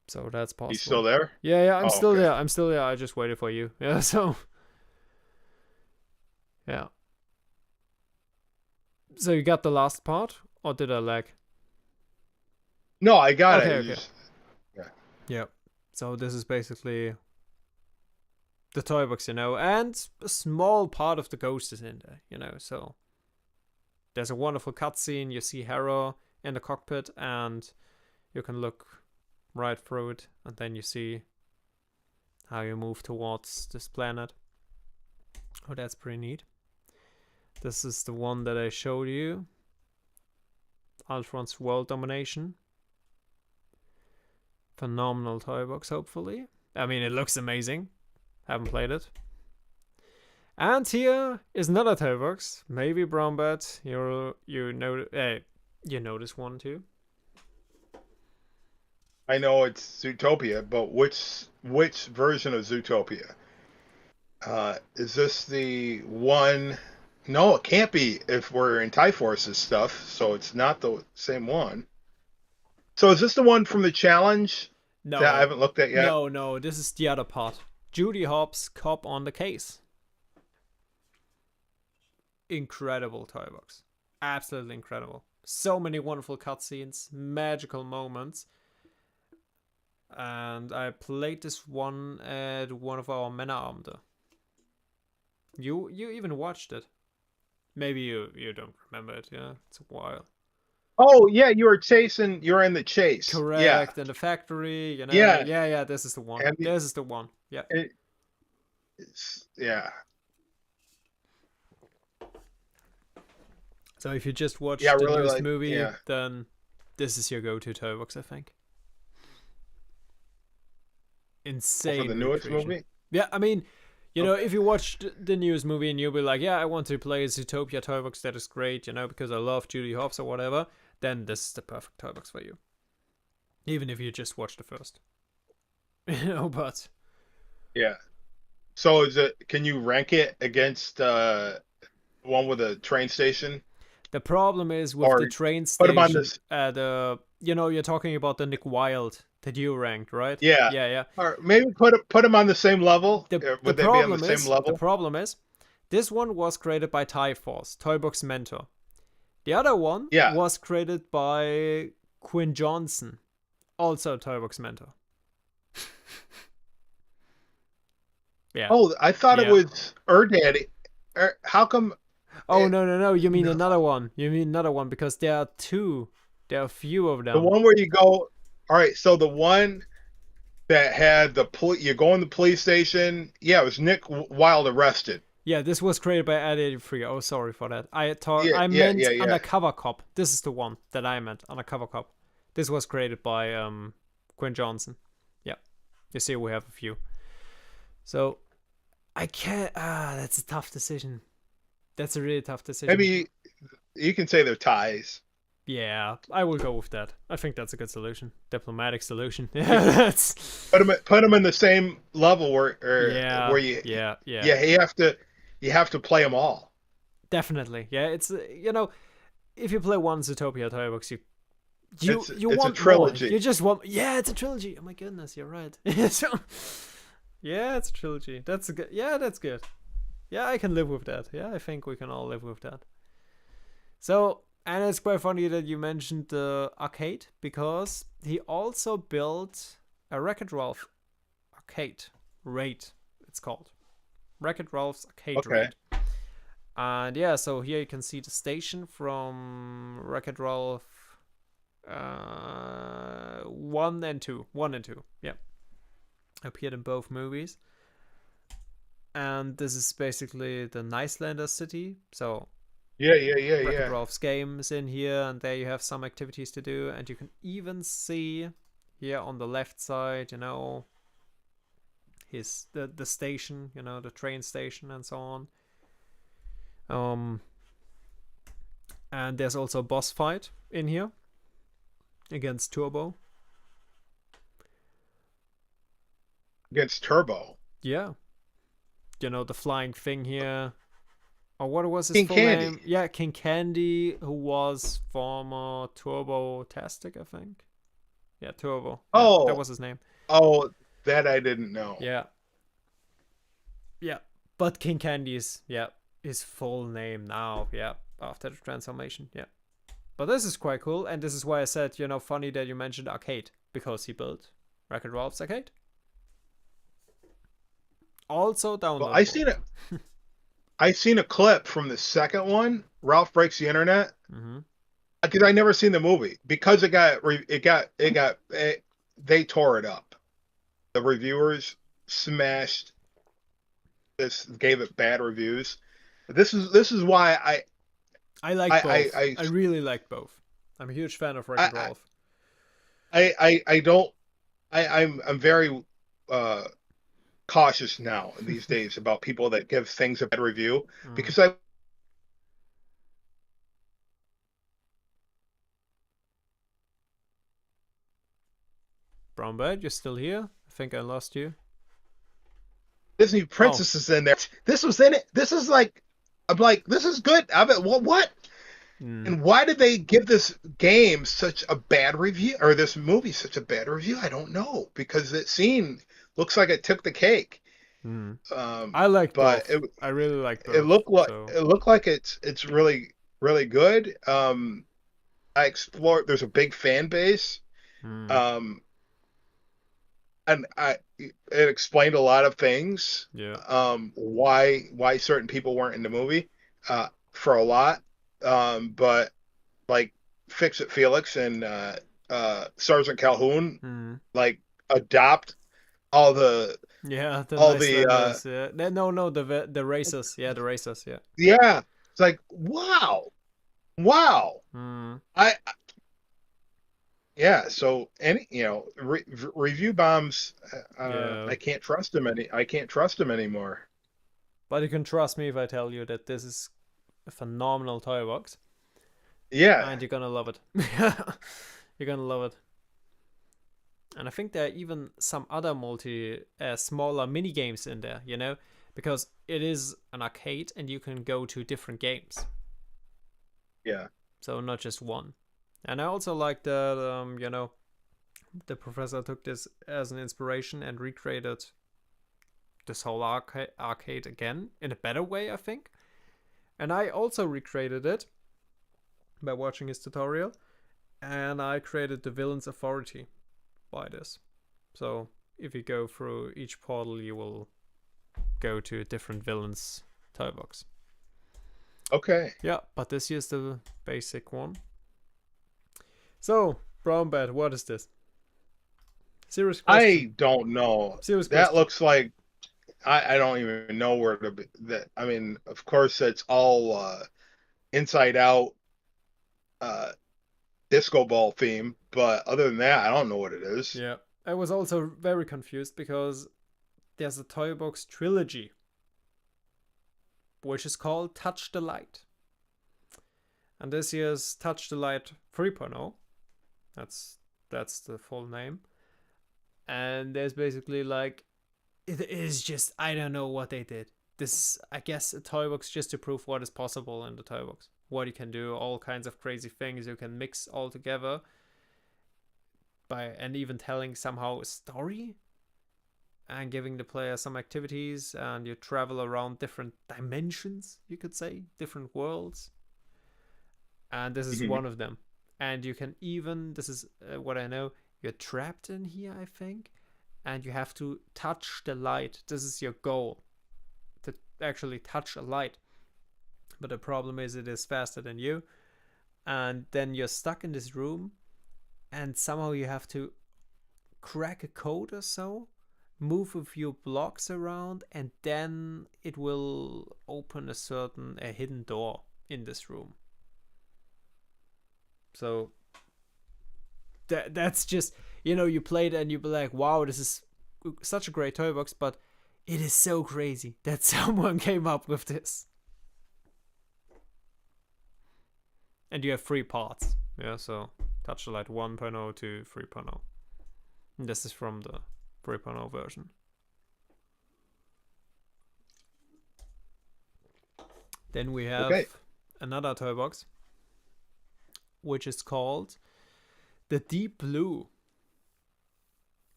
So that's possible. He's still there? Yeah, I'm still okay. there. I'm still there. I just waited for you. Yeah, so. Yeah. So you got the last part, or did I lag? No, I got it. Okay. Yeah. So this is basically the toy box, you know, and a small part of the Ghost is in there, you know. So there's a wonderful cutscene. You see Hera in the cockpit, and you can look right through it, and then you see how you move towards this planet. Oh, that's pretty neat. This is the one that I showed you. Ultron's World Domination. Phenomenal toy box, hopefully. I mean, it looks amazing. Haven't played it. And here is another toy box. Maybe Brownbat, you know this one too. I know it's Zootopia, but which version of Zootopia? Is this the one? No, it can't be if we're in TIE Forces stuff, so it's not the same one. So is this the one from the challenge No, that I haven't looked at yet? no, this is the other part. Judy Hopps, Cop on the Case. Incredible toy box. Absolutely incredible. So many wonderful cutscenes, magical moments. And I played this one at one of our Männerabende. You even watched it. Maybe you don't remember it, yeah. It's a while. Oh yeah, you were in the chase. Correct, in the factory, you know. Yeah. Yeah, this is the one. And This is the one. Yeah. Yeah. So if you just watch Yeah, the really newest like- movie, yeah. then this is your go-to toy box, I think. Insane. For the newest recreation. movie? Yeah, I mean, you know, if you watch the newest movie and you'll be like, yeah, I want to play a Zootopia toy box, that is great, you know, because I love Judy Hopps or whatever, then this is the perfect toy box for you. Even if you just watch the first. You know, but... Yeah. So can you rank it against one with a train station? The problem is with Or the train put 'em on station, this- you know, you're talking about the Nick Wilde that you ranked, right? Yeah. Yeah. Or maybe put them on the same level? Would they be on the same level? The problem is, this one was created by TIE Force, Toybox Mentor. The other one was created by Quinn Johnson, also Toybox Mentor. Yeah. Oh, I thought it was Daddy. How come? Oh, no. You mean another one. You mean another one because there are two. There are a few of them. The one where you go. All right, so the one that had you go in the police station. Yeah, it was Nick Wilde arrested. Yeah, this was created by Ad83. Oh, sorry for that. I meant yeah. Undercover Cop. This is the one that I meant. Undercover Cop. This was created by Quinn Johnson. Yeah, you see, we have a few. So I can't. That's a tough decision. That's a really tough decision. Maybe you can say they're ties. Yeah, I will go with that. I think that's a good solution. Diplomatic solution. Yeah, that's Put them in the same level where you have to play them all. Definitely. Yeah, it's you know, if you play one Zootopia toy box, you it's want a trilogy. More. You just want it's a trilogy. Oh my goodness, you're right. So, yeah, it's a trilogy. That's a good. Yeah, that's good. Yeah, I can live with that. Yeah, I think we can all live with that. So. And it's quite funny that you mentioned the arcade, because he also built a Wreck-It Ralph arcade raid, it's called. Wreck-It Ralph's arcade raid. And yeah, so here you can see the station from Wreck-It Ralph 1 and 2. 1 and 2, yeah. Appeared in both movies. And this is basically the Nicelander city, so... Yeah. Wreck-It Ralph's games in here, and there you have some activities to do, and you can even see here on the left side, you know, the station, you know, the train station and so on. And there's also a boss fight in here against Turbo. Against Turbo. Yeah. You know, the flying thing here. Or what was his King full Candy. name? Yeah, King Candy, who was former Turbo-tastic, I think. Yeah, Turbo. Oh. Yeah, that was his name. Oh, that I didn't know. Yeah. Yeah. But King Candy is, his full name now. Yeah. After the transformation. Yeah. But this is quite cool. And this is why I said, you know, funny that you mentioned arcade. Because he built Wreck-It Ralph's arcade. Also downloadable. Well, I seen a clip from the second one, Ralph Breaks the Internet, Mm-hmm. because I never seen the movie because it got they tore it up. The reviewers smashed this, gave it bad reviews. This is why I like both. I really like both. I'm a huge fan of Wreck-It I Ralph. I don't I'm very cautious now these days about people that give things a bad review, because I Brown Bird, you're still here? I think I lost you. Disney Princess is in there. This was in it. This is like, I'm like, this is good. I mean, what? And why did they give this game such a bad review, or this movie such a bad review? I don't know, because that scene looks like it took the cake. I like but both. I really like both. It looked like it's really really good. I explored. There's a big fan base. Um, and it explained a lot of things. Yeah. Why certain people weren't in the movie. For a lot. But like Fix It Felix and Sergeant Calhoun like adopt all the all nice the vendors, yeah. No, the racers. Yeah, the racers, yeah. yeah. It's like wow. I yeah. So any review bombs. Yeah. I can't trust them anymore. But you can trust me if I tell you that this is a phenomenal toy box. Yeah. And you're gonna love it. You're gonna love it. And I think there are even some other smaller mini games in there, because it is an arcade and you can go to different games. Yeah. So not just one. And I also like that, the professor took this as an inspiration and recreated this whole arcade again in a better way, I think. And I also recreated it by watching his tutorial, and I created the Villain's Authority by this. So if you go through each portal, you will go to a different villain's toy box. Okay. Yeah, but this is the basic one. So, Brown Bat, what is this? Serious question. I don't know. Serious that question. Looks like I don't even know where to be. That I mean, of course, it's all Inside Out disco ball theme, but other than that, I don't know what it is. Yeah, I was also very confused because there's a toy box trilogy, which is called Touch the Light. And this year's Touch the Light 3.0. That's the full name. And there's basically like, it is just, I don't know what they did. This, I guess, a toy box just to prove what is possible in the toy box. What you can do, all kinds of crazy things you can mix all together. And even telling somehow a story. And giving the player some activities. And you travel around different dimensions, you could say. Different worlds. And this is one of them. And you can even, this is what I know, you're trapped in here, I think. And you have to touch the light. This is your goal. To actually touch a light. But the problem is it is faster than you. And then you're stuck in this room. And somehow you have to crack a code or so. Move a few blocks around. And then it will open a hidden door in this room. So that's just, you play it and you be like, wow, this is such a great toy box, but it is so crazy that someone came up with this. And you have 3 parts. Yeah, so Touch the Light 1.0 to 3.0. And this is from the 3.0 version. Then we have another toy box, which is called the Deep Blue.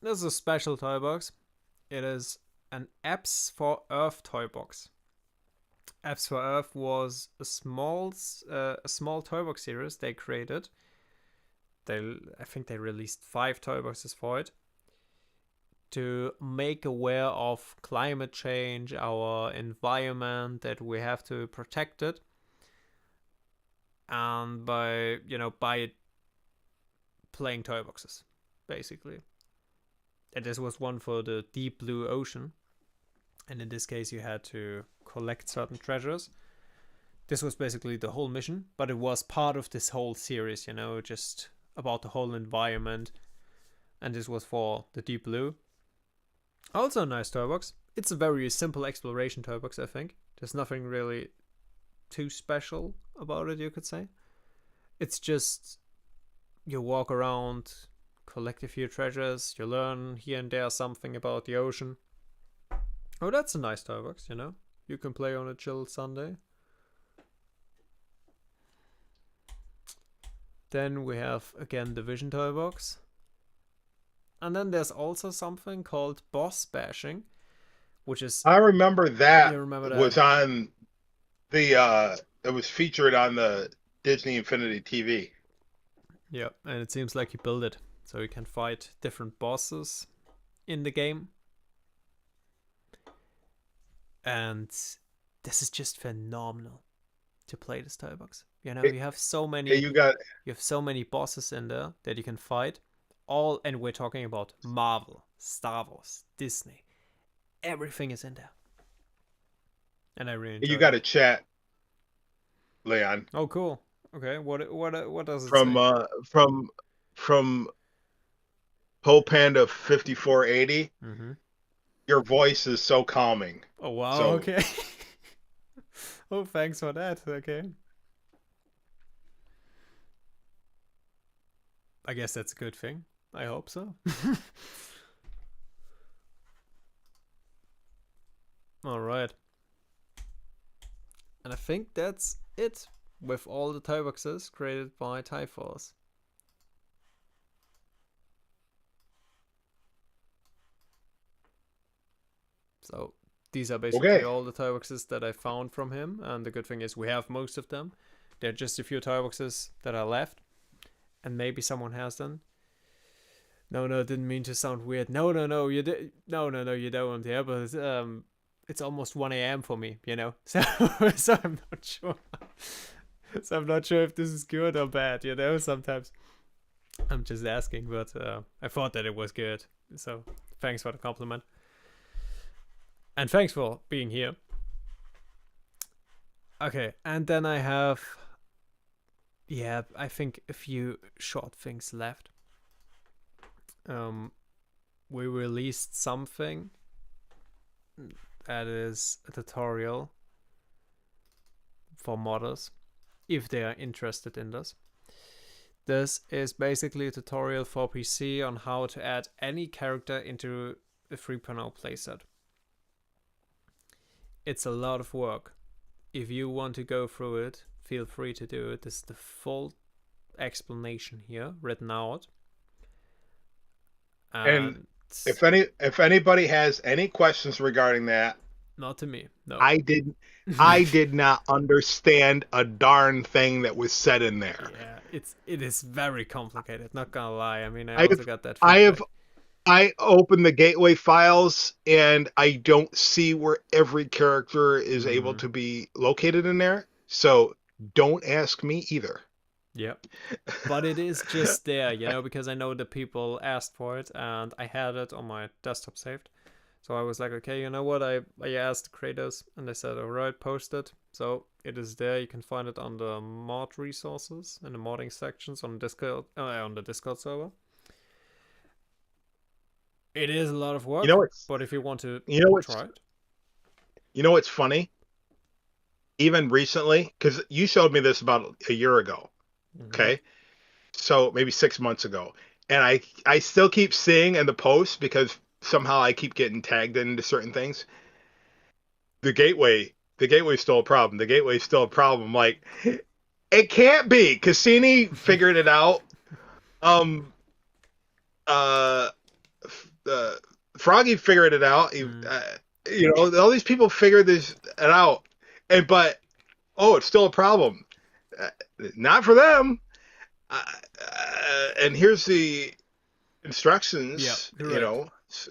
This is a special toy box. It is an Apps for Earth toy box. Apps for Earth was a small toy box series they created. I think they released 5 toy boxes for it to make aware of climate change, our environment, that we have to protect it. And by playing toy boxes, basically. And this was one for the deep blue ocean. And in this case, you had to collect certain treasures. This was basically the whole mission, but it was part of this whole series, just about the whole environment. And this was for the deep blue. Also a nice toy box. It's a very simple exploration toy box, I think. There's nothing really too special about it, you could say. It's just you walk around, collect a few treasures, you learn here and there something about the ocean. Oh, that's a nice toy box, You can play on a chill Sunday. Then we have, again, the Vision toy box. And then there's also something called Boss Bashing, which is... I remember that, You remember that? was on the, it was featured on the Disney Infinity TV. Yeah, and it seems like you build it, so you can fight different bosses in the game. And this is just phenomenal to play this toy box. You have so many... Hey, You have so many bosses in there that you can fight. And we're talking about Marvel, Star Wars, Disney. Everything is in there. And I really enjoy You it. got to chat, Leon. Oh, cool. Okay, what does it From say? From Poe Panda 5480. Mm-hmm. Your voice is so calming. Oh, wow, So- okay. Oh, thanks for that, okay. I guess that's a good thing. I hope so. Alright. And I think that's it with all the toy boxes created by Typhos. So these are basically Okay. all the toy boxes that I found from him, and the good thing is we have most of them. There are just a few toy boxes that are left, and maybe someone has them. No, didn't mean to sound weird. No, you you don't. Yeah, but it's almost 1 a.m. for me, So, so I'm not sure. So I'm not sure if this is good or bad, Sometimes I'm just asking, but I thought that it was good. So thanks for the compliment. And thanks for being here. Okay, and then I have... Yeah, I think a few short things left. We released something that is a tutorial for modders, if they are interested in this. This is basically a tutorial for PC on how to add any character into a 3.0 playset. It's a lot of work. If you want to go through it, feel free to do it. This is the full explanation here, written out. And if anybody has any questions regarding that, not to me. No. I did not understand a darn thing that was said in there. Yeah, it is very complicated. Not gonna lie. I mean, I also got that feedback. I open the gateway files and I don't see where every character is able to be located in there. So don't ask me either. Yep. But it is just there, because I know the people asked for it and I had it on my desktop saved. So I was like, okay, you know what? I asked the creators and they said, all right, post it. So it is there. You can find it on the mod resources in the modding sections on the Discord server. It is a lot of work, but if you want to try it. You know what's funny? Even recently, because you showed me this about a year ago, okay? So maybe 6 months ago. And I still keep seeing in the posts because somehow I keep getting tagged into certain things. The gateway's still a problem. The gateway's still a problem. Like, it can't be. Cassini figured it out. Froggy figured it out. All these people figured it out, but it's still a problem. Not for them. And here's the instructions. Yeah,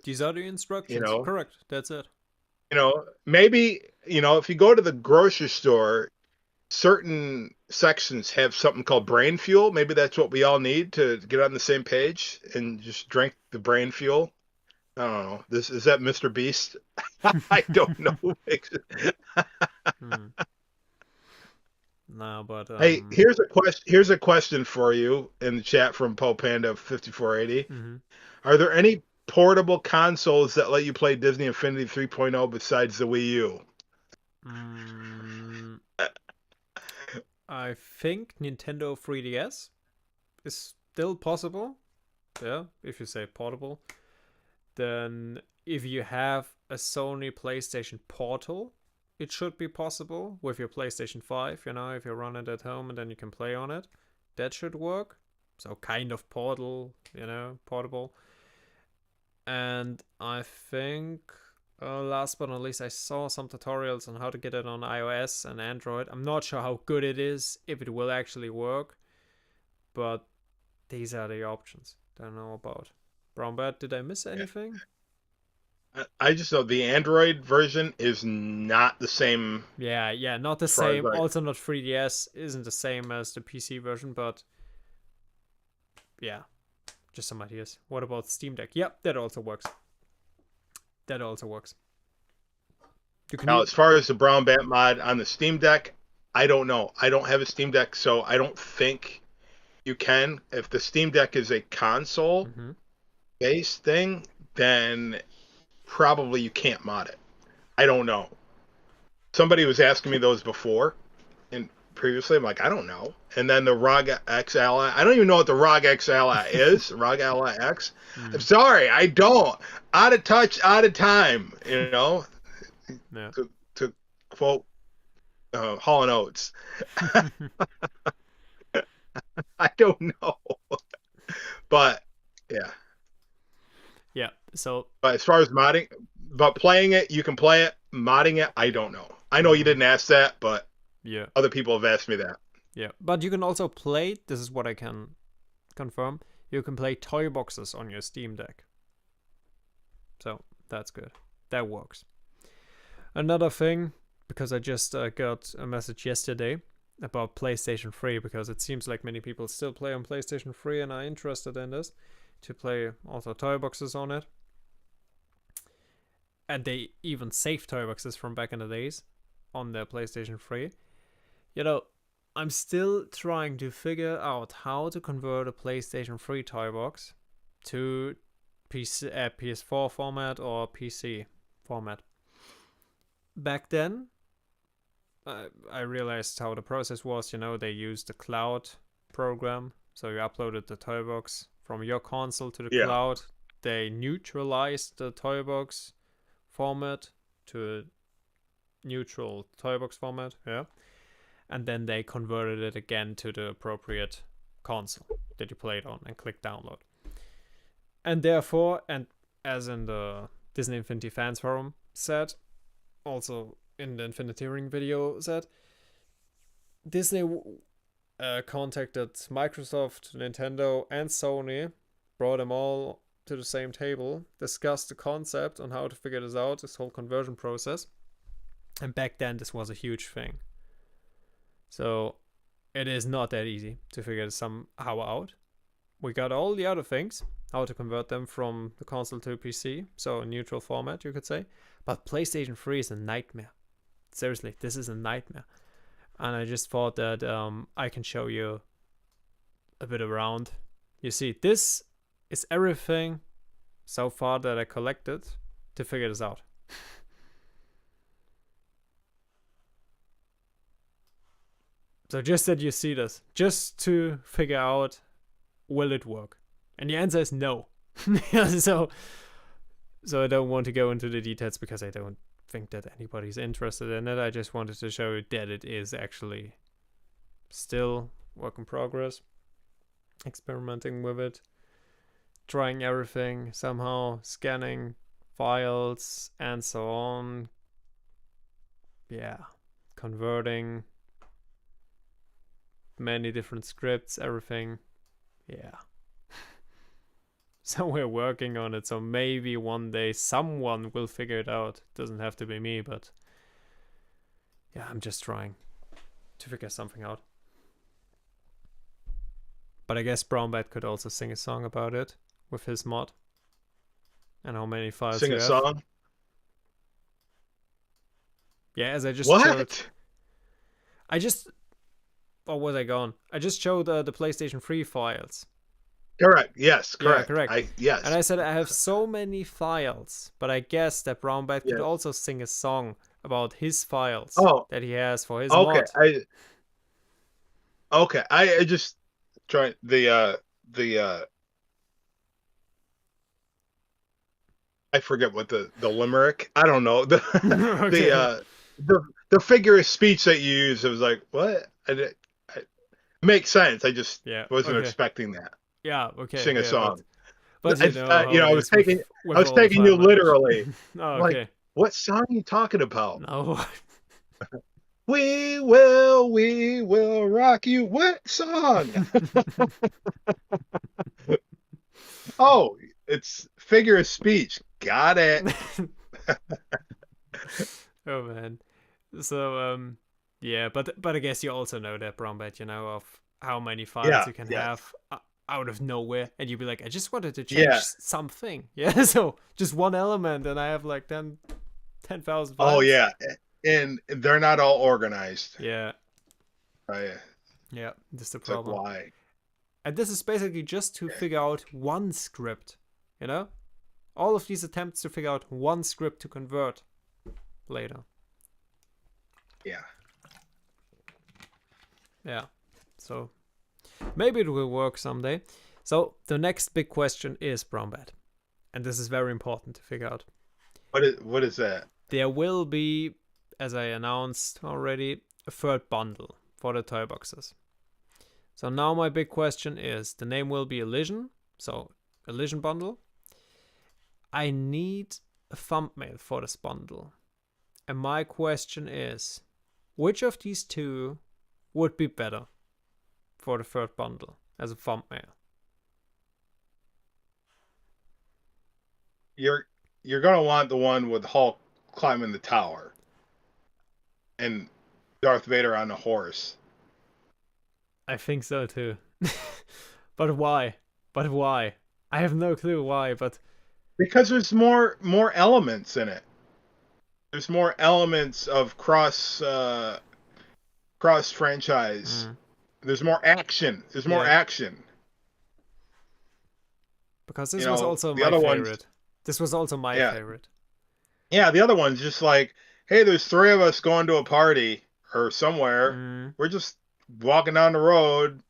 these are the instructions. Correct. That's it. Maybe if you go to the grocery store, certain sections have something called brain fuel. Maybe that's what we all need to get on the same page and just drink the brain fuel. I don't know. This is that Mr. Beast? I don't know who makes it. Hmm. No, but Hey, here's a question. Here's a question for you in the chat from Poe Panda 5480. mhm. Are there any portable consoles that let you play Disney Infinity 3.0 besides the Wii U? Mm, I think Nintendo 3DS is still possible. Yeah, if you say portable. Then if you have a Sony PlayStation Portal, it should be possible with your PlayStation 5, you know, if you run it at home and then you can play on it. That should work. So kind of portal, you know, portable. And I think last but not least, I saw some tutorials on how to get it on iOS and Android. I'm not sure how good it is, if it will actually work, but these are the options. Don't know about. Brown Bat, did I miss anything? I just know the Android version is not the same Yeah, not the as far as same. like. Also, not 3DS isn't the same as the PC version, but yeah, just some ideas. What about Steam Deck? Yep, that also works. That also works. You can Now, even. as far as the Brown Bat mod on the Steam Deck, I don't know. I don't have a Steam Deck, so I don't think you can. If the Steam Deck is a console Mm-hmm. based thing, then probably you can't mod it. I don't know. Somebody was asking me those before and previously. I'm like, I don't know. And then the ROG X Ally, I don't even know what the ROG X Ally is. ROG Ally X. I'm sorry, I don't. Out of touch, out of time. You know, Yeah. to quote Hall and Oates. I don't know. But yeah. Yeah. So. But as far as modding, but playing it, you can play it. Modding it, I don't know. I know you Mhm. didn't ask that, but Yeah. other people have asked me that. Yeah. But you can also play. This is what I can confirm. You can play toy boxes on your Steam Deck. So that's good. That works. Another thing, because I just got a message yesterday about PlayStation 3, because it seems like many people still play on PlayStation 3 and are interested in this, to play also toy boxes on it. And they even save toy boxes from back in the days on their PlayStation 3. You know, I'm still trying to figure out how to convert a PlayStation 3 toy box to PS4 format or PC format. Back then, I realized how the process was. You know, they used the cloud program, so you uploaded the toy box from your console to the Yeah. cloud. They neutralized the toy box format to a neutral toy box format, yeah, and then they converted it again to the appropriate console that you played on and click download. And therefore, and as in the Disney Infinity Fans Forum said, also in the Infinity Ring video said, Disney contacted Microsoft, Nintendo, and Sony, brought them all to the same table, discussed the concept on how to figure this out, this whole conversion process. And back then, this was a huge thing. So it is not that easy to figure this somehow out. We got all the other things, how to convert them from the console to PC, so a neutral format, you could say. But PlayStation 3 is a nightmare. Seriously, this is a nightmare. And I just thought that I can show you a bit around. You see, this is everything so far that I collected to figure this out. So just that you see this, just to figure out, will it work? And the answer is no. so I don't want to go into the details because I don't think that anybody's interested in it. I just wanted to show you that it is actually still work in progress, experimenting with it, trying everything, somehow scanning files and so on. Yeah, converting many different scripts, everything. Yeah. So we're working on it. So maybe one day someone will figure it out. Doesn't have to be me, but yeah, I'm just trying to figure something out. But I guess Brown Bat could also sing a song about it with his mod. and how many files Sing you a have. song. Yeah, as I just What? showed. Oh, was I gone? I just showed the PlayStation 3 files. Correct. Yes. Yeah, Correct. correct. Yes. And I said I have so many files, but I guess that Brown Bat could Yes. also sing a song about his files Oh. that he has for his Okay. mod. I just try the I forget what the limerick. I don't know Okay. the figure of speech that you use. It was like what? Makes sense. I just Yeah. wasn't Okay. expecting that. Yeah. Okay. Sing a yeah, song. But you know, how I it was is with taking all the you file managers. literally. Oh, Like, okay. what song are you talking about? No. We will rock you. What song? Oh, it's figure of speech. Got it. Oh man. So yeah, but I guess you also know that, Brown Bat, you know, of how many files Yeah, you can yes. have out of nowhere, and you'd be like, I just wanted to change Yeah. something. Yeah, so just one element, and I have like 10,000 files. Oh yeah, and they're not all organized. Yeah, Right? yeah, that's the It's like problem. why? And this is basically just to figure out one script, you know? All of these attempts to figure out one script to convert later. Yeah. Yeah. So maybe it will work someday. So the next big question is, Brown Bat. And this is very important to figure out. What is that? There will be, as I announced already, a third bundle for the toy boxes. So now my big question is, the name will be Elision. So Elision bundle. I need a thumbnail for this bundle. And my question is, which of these two would be better for the third bundle as a thumbnail? You're gonna want the one with Hulk climbing the tower and Darth Vader on a horse. I think so too. But why? But why? I have no clue why, but Because there's more elements in it. There's more elements of cross franchise. There's more action. There's more Yeah. action. because this You was know, also the my other favorite. ones- This was also my Yeah. favorite. Yeah, the other one's just like, hey, there's three of us going to a party or somewhere. Mm, We're just walking down the road.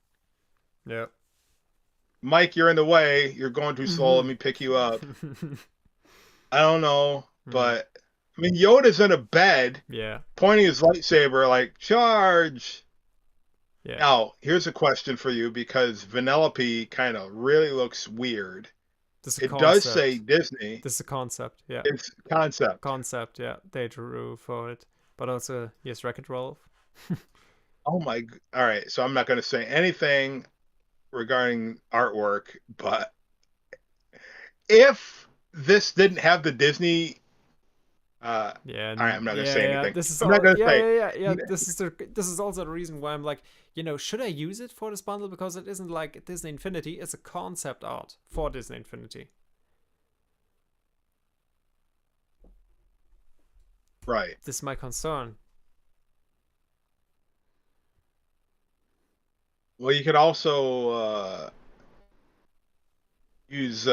yeah. Mike, you're in the way. You're going too slow. Let me pick you up. I don't know, but I mean, Yoda's in a bed Yeah. pointing his lightsaber like, charge. Yeah. Now, here's a question for you because Vanellope kind of really looks weird. This is a It concept. does say Disney. This is a concept. Yeah. It's concept. Concept. Yeah. They drew for it, but also yes, Wreck-It Ralph. Oh my. All right, so I'm not going to say anything regarding artwork, but if this didn't have the Disney, Yeah. all right, I'm not gonna say anything. This is I'm not gonna say. yeah. This is also the reason why I'm like, you know, should I use it for this bundle, because it isn't like Disney Infinity. It's a concept art for Disney Infinity. Right. This is my concern. Well, you could also use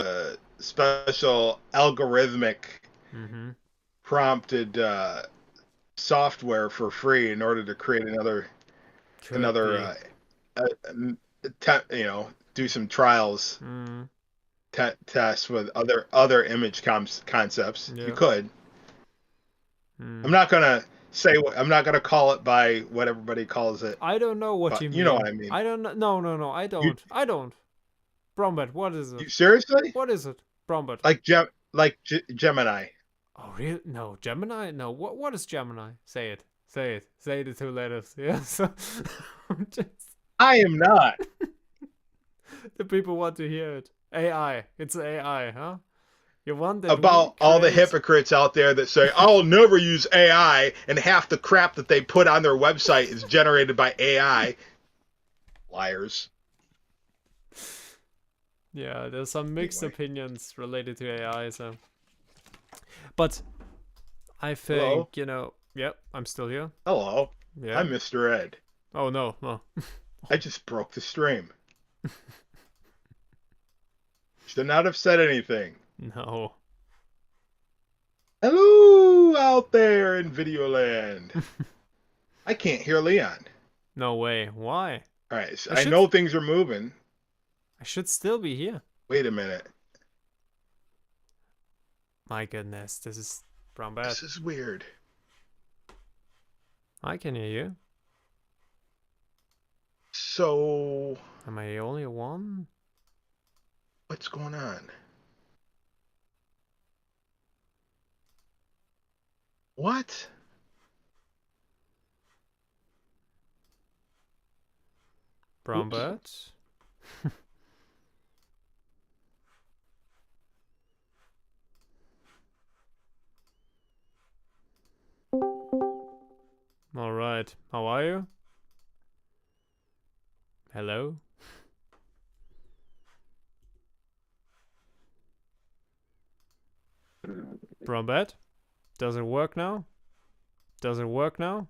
special algorithmic Mm-hmm. prompted software for free in order to create another you know, do some trials Mm, tests with other image concepts. Yeah. You could. mm. I'm not gonna I'm not gonna call it by what everybody calls it. I don't know what But you mean. you know what I mean. I don't know. No. I don't. I don't. Brombert, what is it? Seriously? What is it? Brombert. Like Gemini. Oh, really? No, Gemini? No. What is Gemini? Say it. Say it. Say the two letters. Yeah. So, just, I am not. the people want to hear it. AI. It's AI, huh? You want that About we all the create- hypocrites out there that say, I'll never use AI, and half the crap that they put on their website is generated by AI. Liars. Yeah, there's some mixed Anyway. opinions related to AI, so But I Hello? think, you know, yep, I'm still here. Hello. Yeah. I'm Mr. Ed. Oh no, no. I just broke the stream. Should not have said anything. No. Hello out there in Videoland. I can't hear Leon. No way. Why? All right, so I I should know things are moving. I should still be here. Wait a minute. My goodness, this is brown bad. This is weird. I can hear you. So, Am I the only one? what's going on? What? Brown Oops. bird? Alright, how are you? Hello? Brown bed? Does it work now? Does it work now?